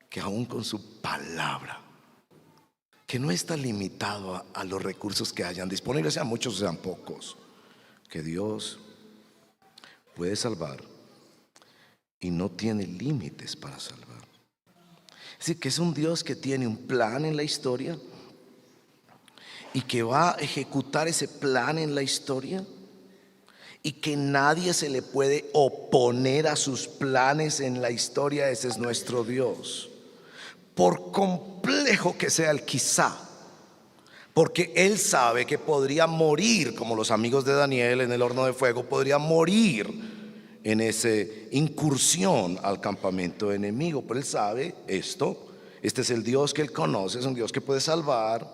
Speaker 4: que aún con su palabra, que no está limitado a los recursos que hayan disponibles, sean muchos o sean pocos, que Dios puede salvar y no tiene límites para salvar. Es decir, que es un Dios que tiene un plan en la historia y que va a ejecutar ese plan en la historia, y que nadie se le puede oponer a sus planes en la historia. Ese es nuestro Dios, por complejo que sea el quizá, porque Él sabe que podría morir como los amigos de Daniel en el horno de fuego, podría morir en esa incursión al campamento enemigo. Pero Él sabe esto. Este es el Dios que Él conoce, es un Dios que puede salvar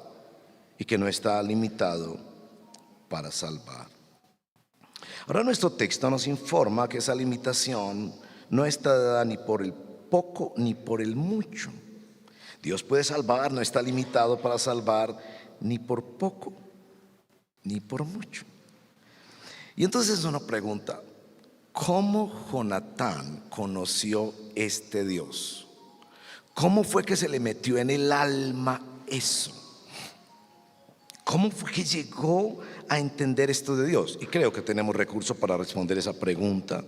Speaker 4: y que no está limitado para salvar. Ahora, nuestro texto nos informa que esa limitación no está dada ni por el poco ni por el mucho. Dios puede salvar, no está limitado para salvar ni por poco ni por mucho. Y entonces uno pregunta: ¿cómo Jonatán conoció este Dios? ¿Cómo fue que se le metió en el alma eso? ¿Cómo fue que llegó a entender esto de Dios? Y creo que tenemos recursos para responder esa pregunta.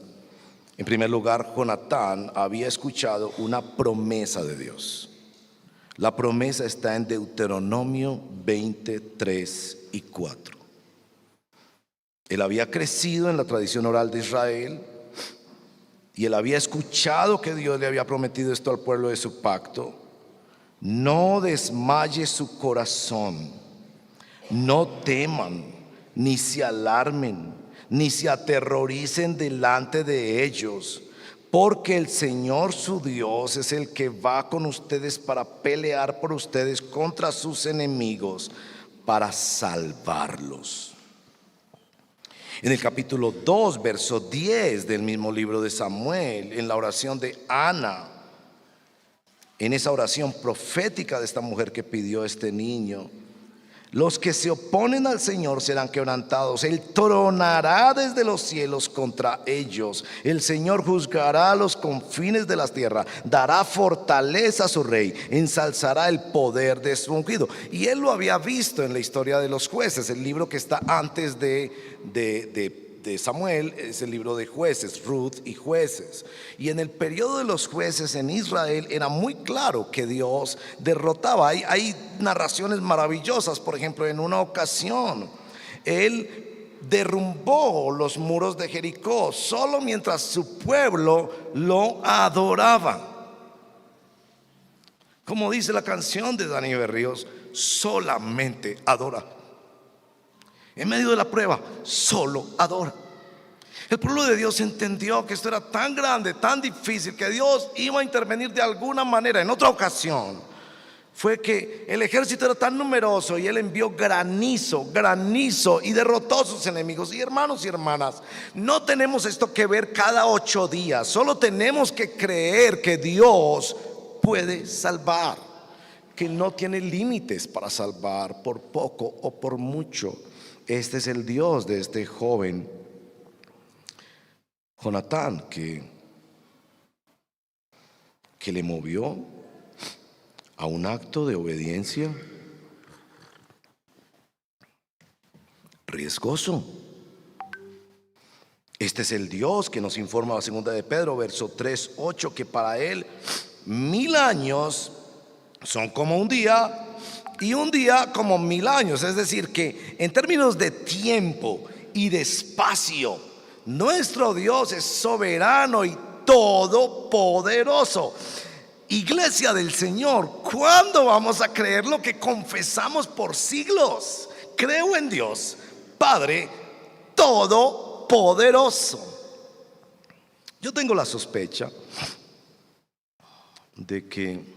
Speaker 4: En primer lugar, Jonatán había escuchado una promesa de Dios. La promesa está en Deuteronomio 23 y 4. Él había crecido en la tradición oral de Israel y él había escuchado que Dios le había prometido esto al pueblo de su pacto: no desmaye su corazón, no teman, ni se alarmen, ni se aterroricen delante de ellos, porque el Señor su Dios es el que va con ustedes para pelear por ustedes contra sus enemigos, para salvarlos. En el capítulo 2, verso 10 del mismo libro de Samuel, en la oración de Ana, en esa oración profética de esta mujer que pidió este niño, Los que se oponen al Señor serán quebrantados. Él tronará desde los cielos contra ellos. El Señor juzgará a los confines de la tierra. Dará fortaleza a su rey. Ensalzará el poder de su ungido. Y él lo había visto en la historia de los jueces. El libro que está antes de Samuel es el libro de Jueces, Ruth y Jueces. Y en el periodo de los jueces en Israel era muy claro que Dios derrotaba. Hay narraciones maravillosas. Por ejemplo, en una ocasión él derrumbó los muros de Jericó solo mientras su pueblo lo adoraba. Como dice la canción de Dani Berríos, solamente adora. En medio de la prueba, solo adora. El pueblo de Dios entendió que esto era tan grande, tan difícil, que Dios iba a intervenir de alguna manera. En otra ocasión fue que el ejército era tan numeroso y él envió granizo y derrotó a sus enemigos. Y hermanos y hermanas, no tenemos esto que ver cada 8 días. Solo tenemos que creer que Dios puede salvar, que no tiene límites para salvar por poco o por mucho. Este es el Dios de este joven Jonatán que le movió a un acto de obediencia riesgoso. Este es el Dios que nos informa la segunda de Pedro, verso 3:8, que para él 1000 años son como un día y un día como 1000 años. Es decir, que en términos de tiempo y de espacio, nuestro Dios es soberano y todopoderoso. Iglesia del Señor, ¿cuándo vamos a creer lo que confesamos por siglos? Creo en Dios, Padre todopoderoso. Yo tengo la sospecha de que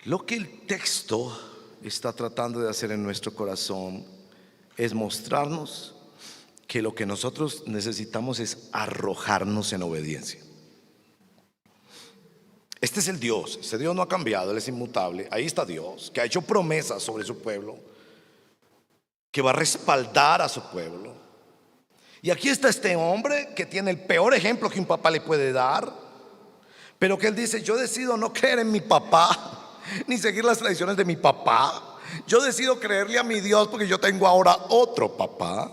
Speaker 4: lo que el texto está tratando de hacer en nuestro corazón es mostrarnos que lo que nosotros necesitamos es arrojarnos en obediencia. Este es el Dios, ese Dios no ha cambiado, Él es inmutable. Ahí está Dios, que ha hecho promesas sobre su pueblo, que va a respaldar a su pueblo. Y aquí está este hombre que tiene el peor ejemplo que un papá le puede dar, pero que él dice: yo decido no creer en mi papá ni seguir las tradiciones de mi papá. Yo decido creerle a mi Dios porque yo tengo ahora otro papá.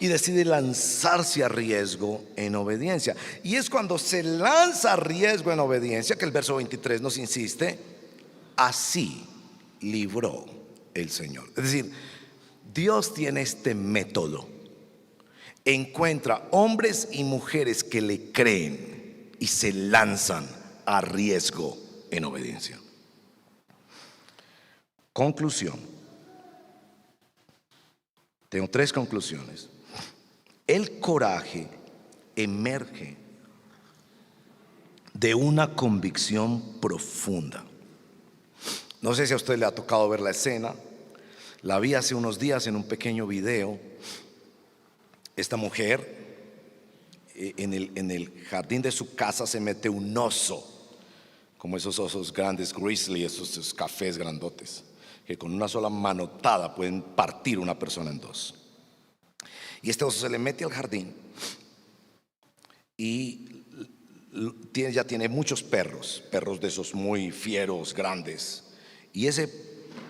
Speaker 4: Y decide lanzarse a riesgo en obediencia. Y es cuando se lanza a riesgo en obediencia que el verso 23 nos insiste: así libró el Señor. Es decir, Dios tiene este método. Encuentra hombres y mujeres que le creen y se lanzan a riesgo en obediencia. Conclusión. Tengo 3 conclusiones. El coraje emerge de una convicción profunda. No sé si a usted le ha tocado ver la escena. La vi hace unos días en un pequeño video. Esta mujer, en el jardín de su casa se mete un oso, como esos osos grandes, grizzly, esos cafés grandotes, que con una sola manotada pueden partir una persona en 2. Y este oso se le mete al jardín y ya tiene muchos perros de esos muy fieros, grandes. Y ese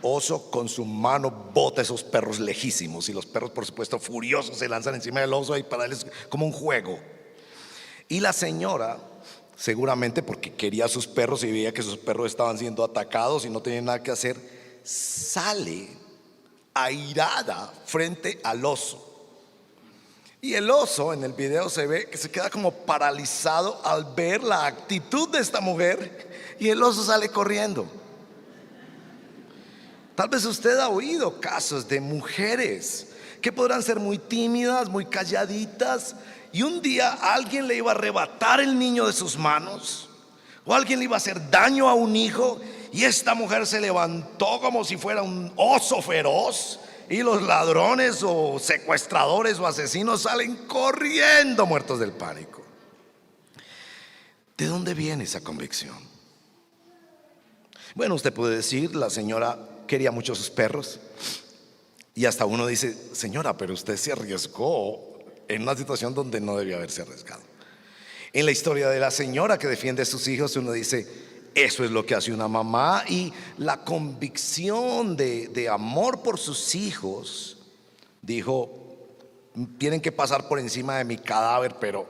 Speaker 4: oso con su mano bota esos perros lejísimos. Y los perros, por supuesto, furiosos, se lanzan encima del oso y para él es como un juego. Y la señora, seguramente porque quería a sus perros y veía que sus perros estaban siendo atacados y no tenía nada que hacer, sale airada frente al oso. Y el oso en el video se ve que se queda como paralizado al ver la actitud de esta mujer, y el oso sale corriendo. Tal vez usted ha oído casos de mujeres que podrán ser muy tímidas, muy calladitas, y un día alguien le iba a arrebatar el niño de sus manos, o alguien le iba a hacer daño a un hijo, y esta mujer se levantó como si fuera un oso feroz. Y los ladrones o secuestradores o asesinos salen corriendo muertos del pánico. ¿De dónde viene esa convicción? Bueno, usted puede decir: la señora quería mucho a sus perros. Y hasta uno dice, señora, pero usted se arriesgó en una situación donde no debía haberse arriesgado. En la historia de la señora que defiende a sus hijos, uno dice, eso es lo que hace una mamá. Y la convicción de amor por sus hijos, dijo, tienen que pasar por encima de mi cadáver, pero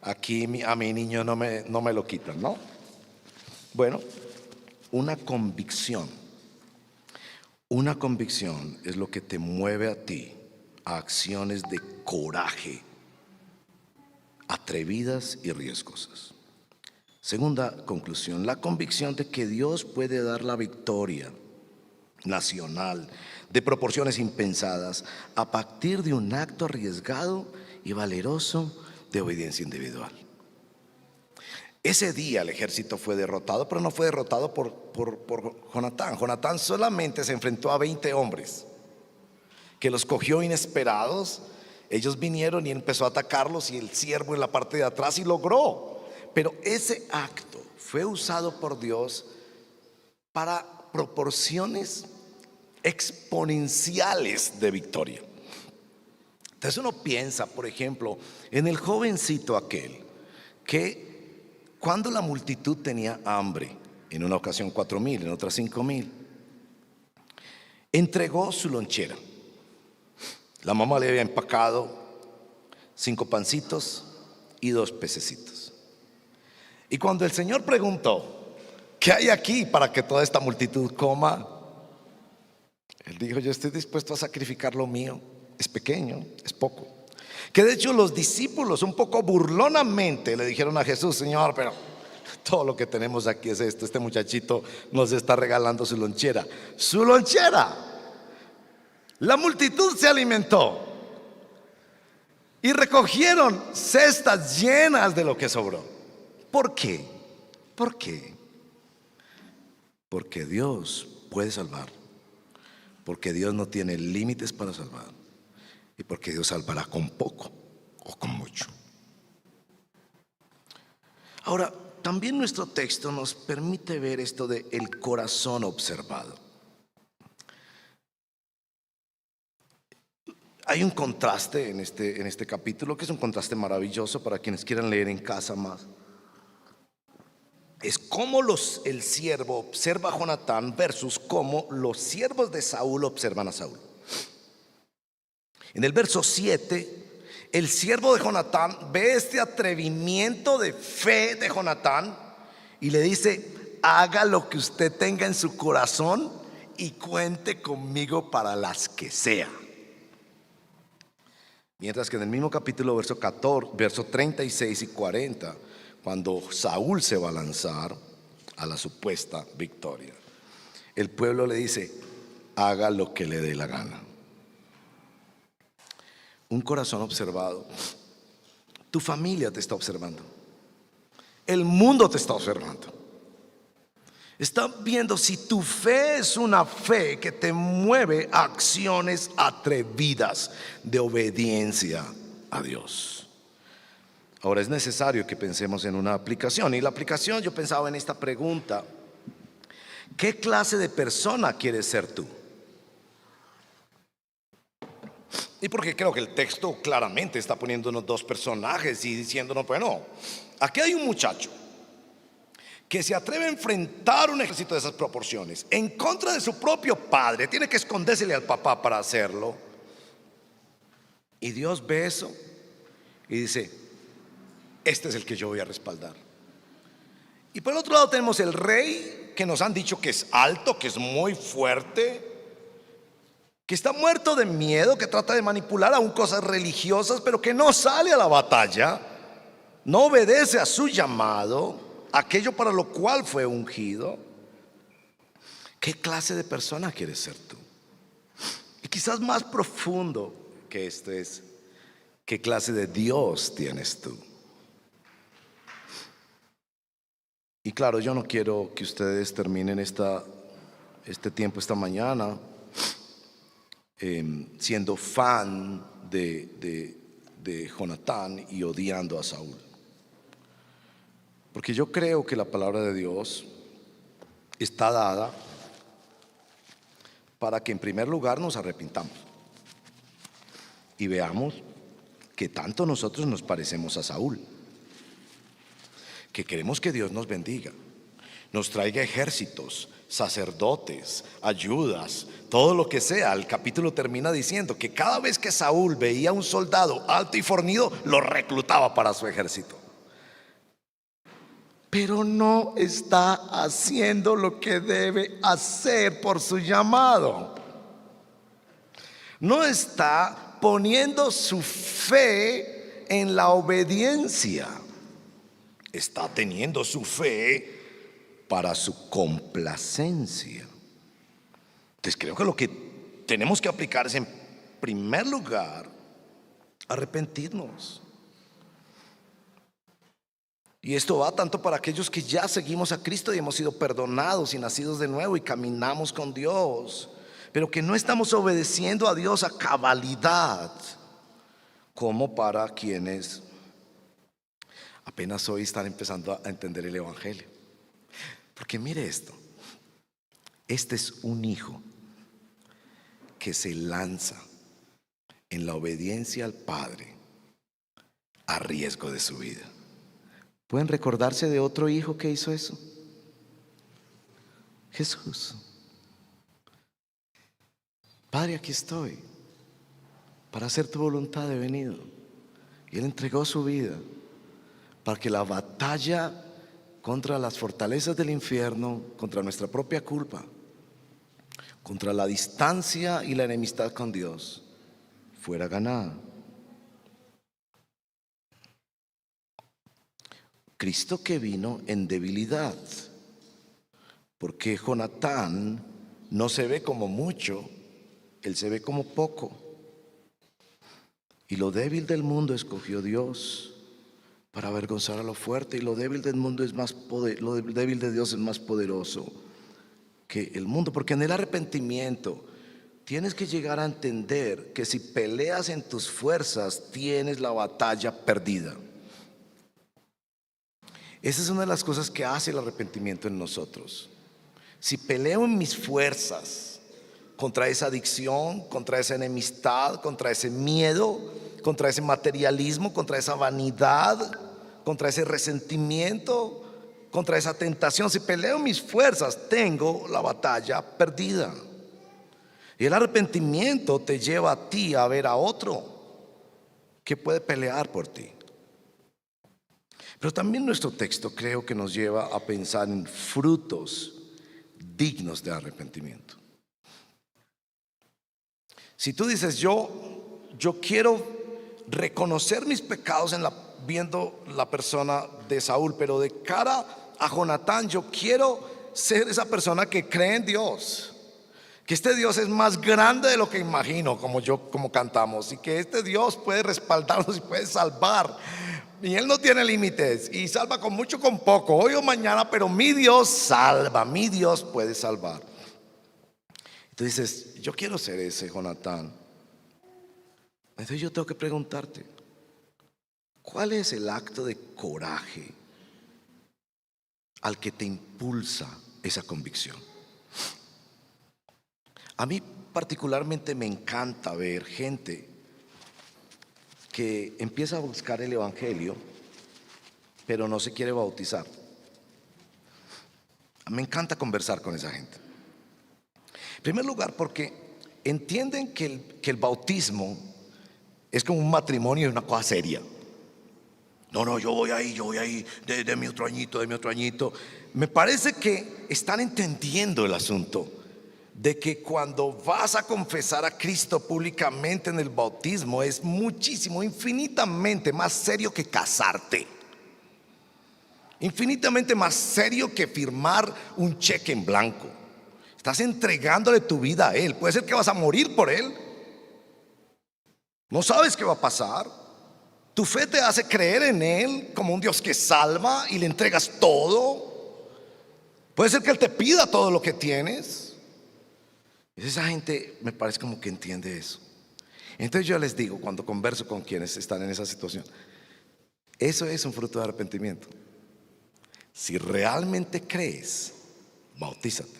Speaker 4: aquí a mi niño no me lo quitan, ¿no? Bueno, una convicción es lo que te mueve a ti a acciones de coraje, atrevidas y riesgosas. Segunda conclusión, la convicción de que Dios puede dar la victoria nacional de proporciones impensadas a partir de un acto arriesgado y valeroso de obediencia individual. Ese día el ejército fue derrotado, pero no fue derrotado por Jonatán. Jonatán solamente se enfrentó a 20 hombres que los cogió inesperados. Ellos vinieron y empezó a atacarlos, y el siervo en la parte de atrás, y logró. Pero ese acto fue usado por Dios para proporciones exponenciales de victoria. Entonces uno piensa, por ejemplo, en el jovencito aquel que cuando la multitud tenía hambre, en una ocasión 4,000, en otra 5,000, entregó su lonchera. La mamá le había empacado 5 pancitos y 2 pececitos. Y cuando el Señor preguntó, ¿qué hay aquí para que toda esta multitud coma?, Él dijo, yo estoy dispuesto a sacrificar lo mío. Es pequeño, es poco. Que de hecho los discípulos un poco burlonamente le dijeron a Jesús, Señor, pero todo lo que tenemos aquí es esto. Este muchachito nos está regalando su lonchera. Su lonchera. La multitud se alimentó y recogieron cestas llenas de lo que sobró. ¿Por qué? ¿Por qué? Porque Dios puede salvar. Porque Dios no tiene límites para salvar. Y porque Dios salvará con poco o con mucho. Ahora, también nuestro texto nos permite ver esto de el corazón observado. Hay un contraste en este capítulo, que es un contraste maravilloso para quienes quieran leer en casa más. Es cómo el siervo observa a Jonatán versus cómo los siervos de Saúl observan a Saúl. En el verso 7, el siervo de Jonatán ve este atrevimiento de fe de Jonatán y le dice, haga lo que usted tenga en su corazón y cuente conmigo para las que sea. Mientras que en el mismo capítulo, verso 36 y 40, cuando Saúl se va a lanzar a la supuesta victoria, el pueblo le dice, haga lo que le dé la gana. Un corazón observado. Tu familia te está observando. El mundo te está observando. Está viendo si tu fe es una fe que te mueve a acciones atrevidas de obediencia a Dios. Ahora es necesario que pensemos en una aplicación. Y la aplicación, yo pensaba en esta pregunta: ¿qué clase de persona quieres ser tú? Y porque creo que el texto claramente está poniéndonos 2 personajes y diciéndonos, bueno, aquí hay un muchacho que se atreve a enfrentar un ejército de esas proporciones en contra de su propio padre. Tiene que escondérsele al papá para hacerlo. Y Dios ve eso y dice, este es el que yo voy a respaldar. Y por el otro lado tenemos el rey, que nos han dicho que es alto, que es muy fuerte, que está muerto de miedo, que trata de manipular aún cosas religiosas, pero que no sale a la batalla, no obedece a su llamado, aquello para lo cual fue ungido. ¿Qué clase de persona quieres ser tú? Y quizás más profundo que esto es, ¿qué clase de Dios tienes tú? Y claro, yo no quiero que ustedes terminen este tiempo esta mañana siendo fan de Jonatán y odiando a Saúl. Porque yo creo que la palabra de Dios está dada para que en primer lugar nos arrepintamos y veamos que tanto nosotros nos parecemos a Saúl, que queremos que Dios nos bendiga, nos traiga ejércitos, sacerdotes, ayudas, todo lo que sea. El capítulo termina diciendo que cada vez que Saúl veía a un soldado alto y fornido, lo reclutaba para su ejército. Pero no está haciendo lo que debe hacer por su llamado. No está poniendo su fe en la obediencia. Está teniendo su fe para su complacencia. Entonces creo que lo que tenemos que aplicar es, en primer lugar, arrepentirnos. Y esto va tanto para aquellos que ya seguimos a Cristo y hemos sido perdonados y nacidos de nuevo y caminamos con Dios, pero que no estamos obedeciendo a Dios a cabalidad, como para quienes apenas hoy están empezando a entender el Evangelio. Porque mire esto, este es un hijo que se lanza en la obediencia al Padre a riesgo de su vida. ¿Pueden recordarse de otro hijo que hizo eso? Jesús. Padre, aquí estoy para hacer tu voluntad, he venido. Y Él entregó su vida para que la batalla contra las fortalezas del infierno, contra nuestra propia culpa, contra la distancia y la enemistad con Dios, fuera ganada. Cristo que vino en debilidad, porque Jonatán no se ve como mucho, él se ve como poco. Y lo débil del mundo escogió Dios para avergonzar a lo fuerte, y lo débil del mundo es más lo débil de Dios es más poderoso que el mundo, porque en el arrepentimiento tienes que llegar a entender que si peleas en tus fuerzas tienes la batalla perdida. Esa es una de las cosas que hace el arrepentimiento en nosotros. Si peleo en mis fuerzas contra esa adicción, contra esa enemistad, contra ese miedo, contra ese materialismo, contra esa vanidad, contra ese resentimiento, contra esa tentación, si peleo en mis fuerzas, tengo la batalla perdida. Y el arrepentimiento te lleva a ti a ver a otro que puede pelear por ti. Pero también nuestro texto creo que nos lleva a pensar en frutos dignos de arrepentimiento. Si tú dices, yo quiero reconocer mis pecados viendo la persona de Saúl, pero de cara a Jonatán, yo quiero ser esa persona que cree en Dios, que este Dios es más grande de lo que imagino, como cantamos, y que este Dios puede respaldarnos y puede salvar. Y Él no tiene límites y salva con mucho, con poco, hoy o mañana, pero mi Dios salva, mi Dios puede salvar. Entonces dices, yo quiero ser ese Jonatán. Entonces yo tengo que preguntarte, ¿cuál es el acto de coraje al que te impulsa esa convicción? A mí particularmente me encanta ver gente que empieza a buscar el Evangelio, pero no se quiere bautizar. Me encanta conversar con esa gente. En primer lugar, porque entienden que el bautismo es como un matrimonio y una cosa seria. No, yo voy ahí, de mi otro añito. Me parece que están entendiendo el asunto de que cuando vas a confesar a Cristo públicamente en el bautismo es muchísimo, infinitamente más serio que casarte, infinitamente más serio que firmar un cheque en blanco. Estás entregándole tu vida a Él. Puede ser que vas a morir por Él, no sabes qué va a pasar. Tu fe te hace creer en Él como un Dios que salva y le entregas todo. Puede ser que Él te pida todo lo que tienes. Esa gente me parece como que entiende eso. Entonces yo les digo, cuando converso con quienes están en esa situación, eso es un fruto de arrepentimiento. Si realmente crees, bautízate.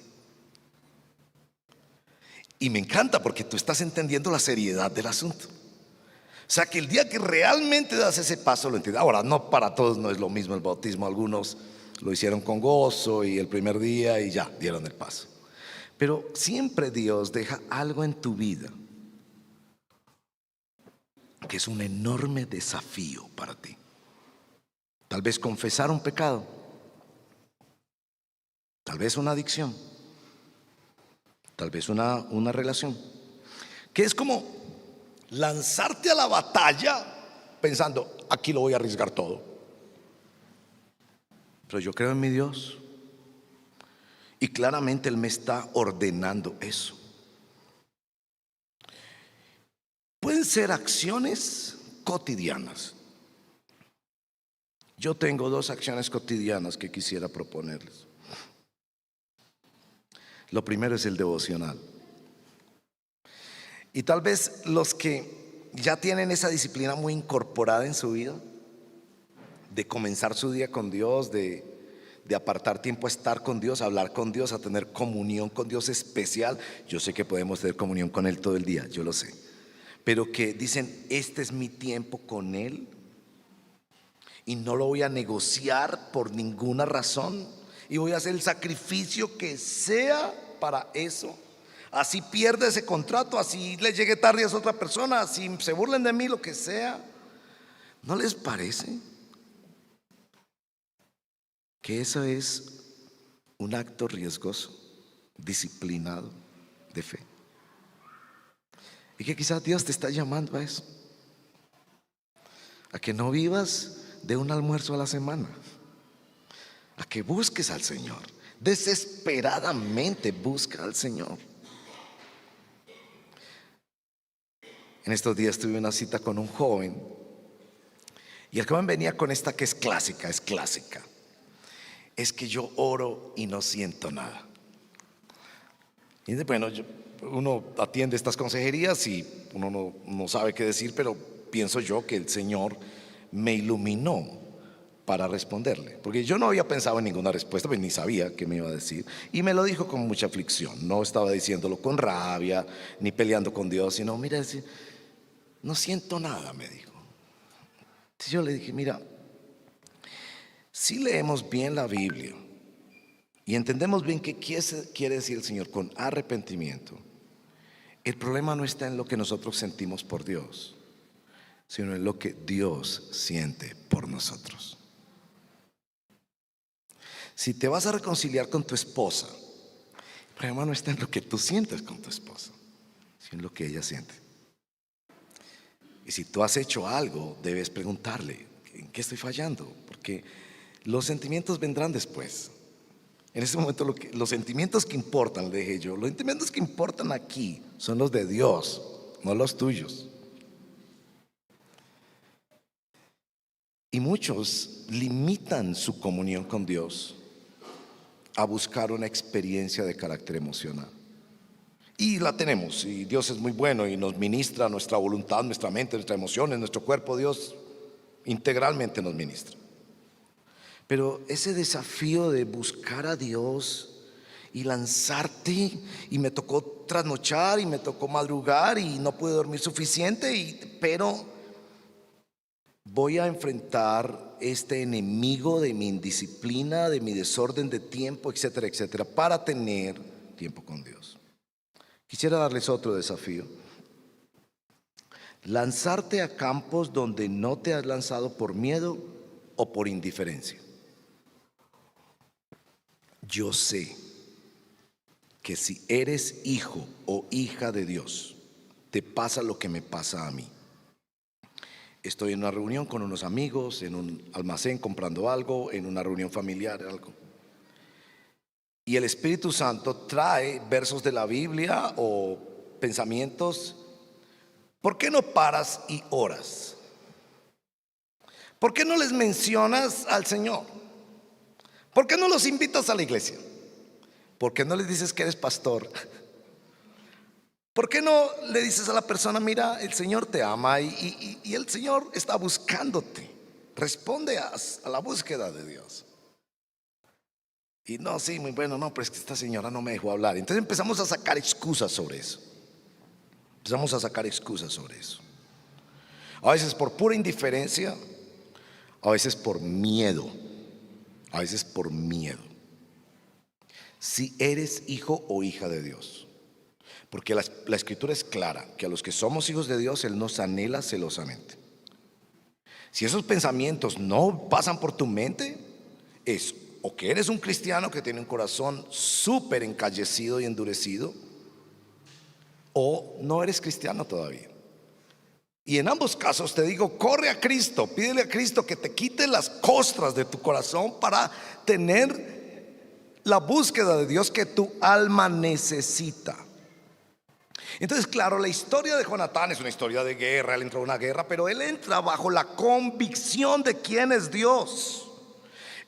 Speaker 4: Y me encanta porque tú estás entendiendo la seriedad del asunto. O sea que el día que realmente das ese paso lo entiendes. Ahora, no para todos no es lo mismo el bautismo. Algunos lo hicieron con gozo y el primer día y ya dieron el paso. Pero siempre Dios deja algo en tu vida que es un enorme desafío para ti. Tal vez confesar un pecado, tal vez una adicción, tal vez una relación, que es como lanzarte a la batalla pensando, aquí lo voy a arriesgar todo. Pero yo creo en mi Dios y claramente Él me está ordenando eso. Pueden ser acciones cotidianas. Yo tengo 2 acciones cotidianas que quisiera proponerles. Lo primero es el devocional. Y tal vez los que ya tienen esa disciplina muy incorporada en su vida, de comenzar su día con Dios, de apartar tiempo a estar con Dios, a hablar con Dios, a tener comunión con Dios especial. Yo sé que podemos tener comunión con Él todo el día, yo lo sé. Pero que dicen, este es mi tiempo con Él y no lo voy a negociar por ninguna razón y voy a hacer el sacrificio que sea para eso. Así pierda ese contrato, así le llegue tarde a esa otra persona, así se burlen de mí, lo que sea. ¿No les parece que eso es un acto riesgoso, disciplinado, de fe? Y que quizás Dios te está llamando a eso, a que no vivas de un almuerzo a la semana, a que busques al Señor, desesperadamente busca al Señor. En estos días tuve una cita con un joven y el joven venía con esta que es clásica, es que yo oro y no siento nada. Y bueno, uno atiende estas consejerías y uno no sabe qué decir, pero pienso yo que el Señor me iluminó para responderle, porque yo no había pensado en ninguna respuesta, pues ni sabía qué me iba a decir, y me lo dijo con mucha aflicción. No estaba diciéndolo con rabia ni peleando con Dios, sino mira, no siento nada, me dijo. Entonces yo le dije, mira, si leemos bien la Biblia y entendemos bien qué quiere decir el Señor con arrepentimiento, el problema no está en lo que nosotros sentimos por Dios, sino en lo que Dios siente por nosotros. Si te vas a reconciliar con tu esposa, el problema no está en lo que tú sientes con tu esposa, sino en lo que ella siente. Y si tú has hecho algo, debes preguntarle, ¿en qué estoy fallando? Porque los sentimientos vendrán después. En ese momento los sentimientos que importan, le dije yo, los sentimientos que importan aquí son los de Dios, no los tuyos. Y muchos limitan su comunión con Dios a buscar una experiencia de carácter emocional. Y la tenemos, y Dios es muy bueno y nos ministra nuestra voluntad, nuestra mente, nuestras emociones, nuestro cuerpo. Dios integralmente nos ministra. Pero ese desafío de buscar a Dios y lanzarte, y me tocó trasnochar y me tocó madrugar y no pude dormir suficiente, pero voy a enfrentar este enemigo de mi indisciplina, de mi desorden de tiempo, etcétera, etcétera, para tener tiempo con Dios. Quisiera darles otro desafío: lanzarte a campos donde no te has lanzado por miedo o por indiferencia. Yo sé que si eres hijo o hija de Dios, te pasa lo que me pasa a mí. Estoy en una reunión con unos amigos, en un almacén comprando algo, en una reunión familiar, algo. Y el Espíritu Santo trae versos de la Biblia o pensamientos. ¿Por qué no paras y oras? ¿Por qué no les mencionas al Señor? ¿Por qué no los invitas a la iglesia? ¿Por qué no les dices que eres pastor? ¿Por qué no le dices a la persona, mira, el Señor te ama y el Señor está buscándote? Responde a la búsqueda de Dios. Y no, sí, muy bueno, no, pero es que esta señora no me dejó hablar. Entonces empezamos a sacar excusas sobre eso. Empezamos a sacar excusas sobre eso. A veces por pura indiferencia, a veces por miedo, a veces por miedo. Si eres hijo o hija de Dios, porque la escritura es clara, que a los que somos hijos de Dios, Él nos anhela celosamente. Si esos pensamientos no pasan por tu mente, es o que eres un cristiano que tiene un corazón súper encallecido y endurecido, o no eres cristiano todavía. Y en ambos casos te digo, corre a Cristo, pídele a Cristo que te quite las costras de tu corazón para tener la búsqueda de Dios que tu alma necesita. Entonces, claro, la historia de Jonatán es una historia de guerra. Él entró a una guerra, pero él entra bajo la convicción de quién es Dios,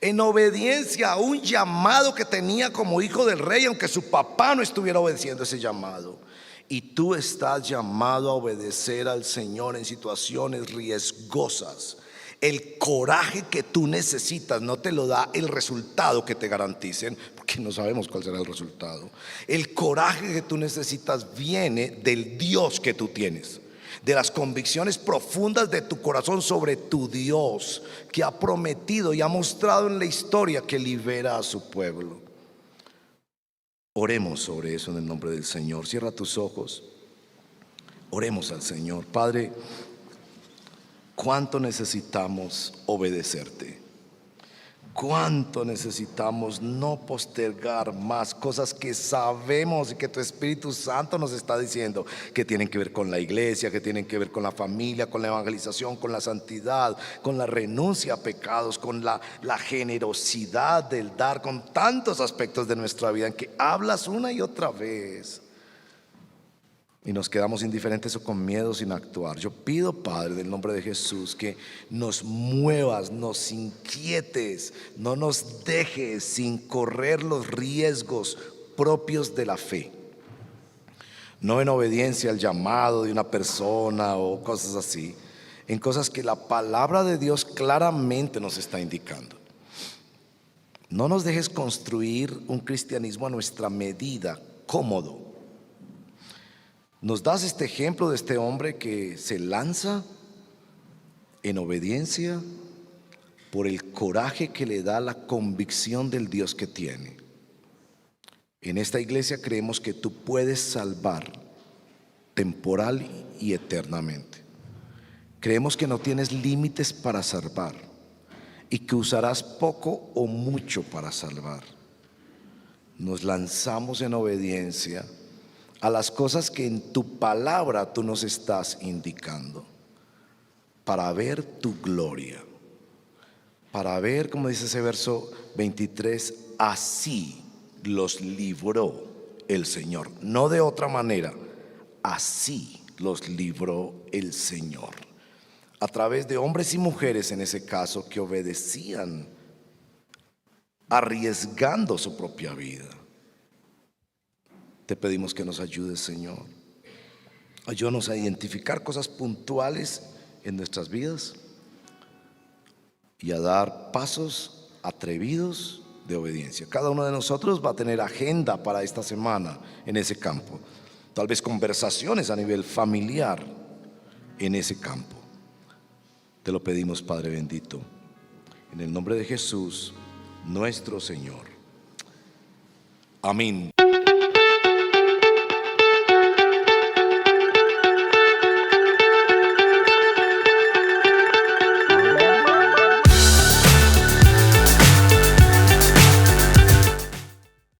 Speaker 4: en obediencia a un llamado que tenía como hijo del rey, aunque su papá no estuviera obedeciendo ese llamado. Y tú estás llamado a obedecer al Señor en situaciones riesgosas. El coraje que tú necesitas no te lo da el resultado que te garanticen, porque no sabemos cuál será el resultado. El coraje que tú necesitas viene del Dios que tú tienes, de las convicciones profundas de tu corazón sobre tu Dios, que ha prometido y ha mostrado en la historia que libera a su pueblo. Oremos sobre eso en el nombre del Señor. Cierra tus ojos. Oremos al Señor. Padre, cuánto necesitamos obedecerte. Cuánto necesitamos no postergar más cosas que sabemos y que tu Espíritu Santo nos está diciendo que tienen que ver con la iglesia, que tienen que ver con la familia, con la evangelización, con la santidad, con la renuncia a pecados, con la generosidad del dar, con tantos aspectos de nuestra vida en que hablas una y otra vez y nos quedamos indiferentes o con miedo sin actuar. Yo pido, Padre, en el nombre de Jesús, que nos muevas, nos inquietes, no nos dejes sin correr los riesgos propios de la fe, no en obediencia al llamado de una persona o cosas así, en cosas que la palabra de Dios claramente nos está indicando. No nos dejes construir un cristianismo a nuestra medida, cómodo. Nos das este ejemplo de este hombre que se lanza en obediencia por el coraje que le da la convicción del Dios que tiene. En esta iglesia creemos que tú puedes salvar temporal y eternamente. Creemos que no tienes límites para salvar y que usarás poco o mucho para salvar. Nos lanzamos en obediencia a las cosas que en tu palabra tú nos estás indicando, para ver tu gloria, para ver, como dice ese verso 23, así los libró el Señor, no de otra manera, así los libró el Señor, a través de hombres y mujeres en ese caso que obedecían, arriesgando su propia vida. Te pedimos que nos ayudes, Señor. Ayúdanos a identificar cosas puntuales en nuestras vidas y a dar pasos atrevidos de obediencia. Cada uno de nosotros va a tener agenda para esta semana en ese campo. Tal vez conversaciones a nivel familiar en ese campo. Te lo pedimos, Padre bendito, en el nombre de Jesús, nuestro Señor. Amén.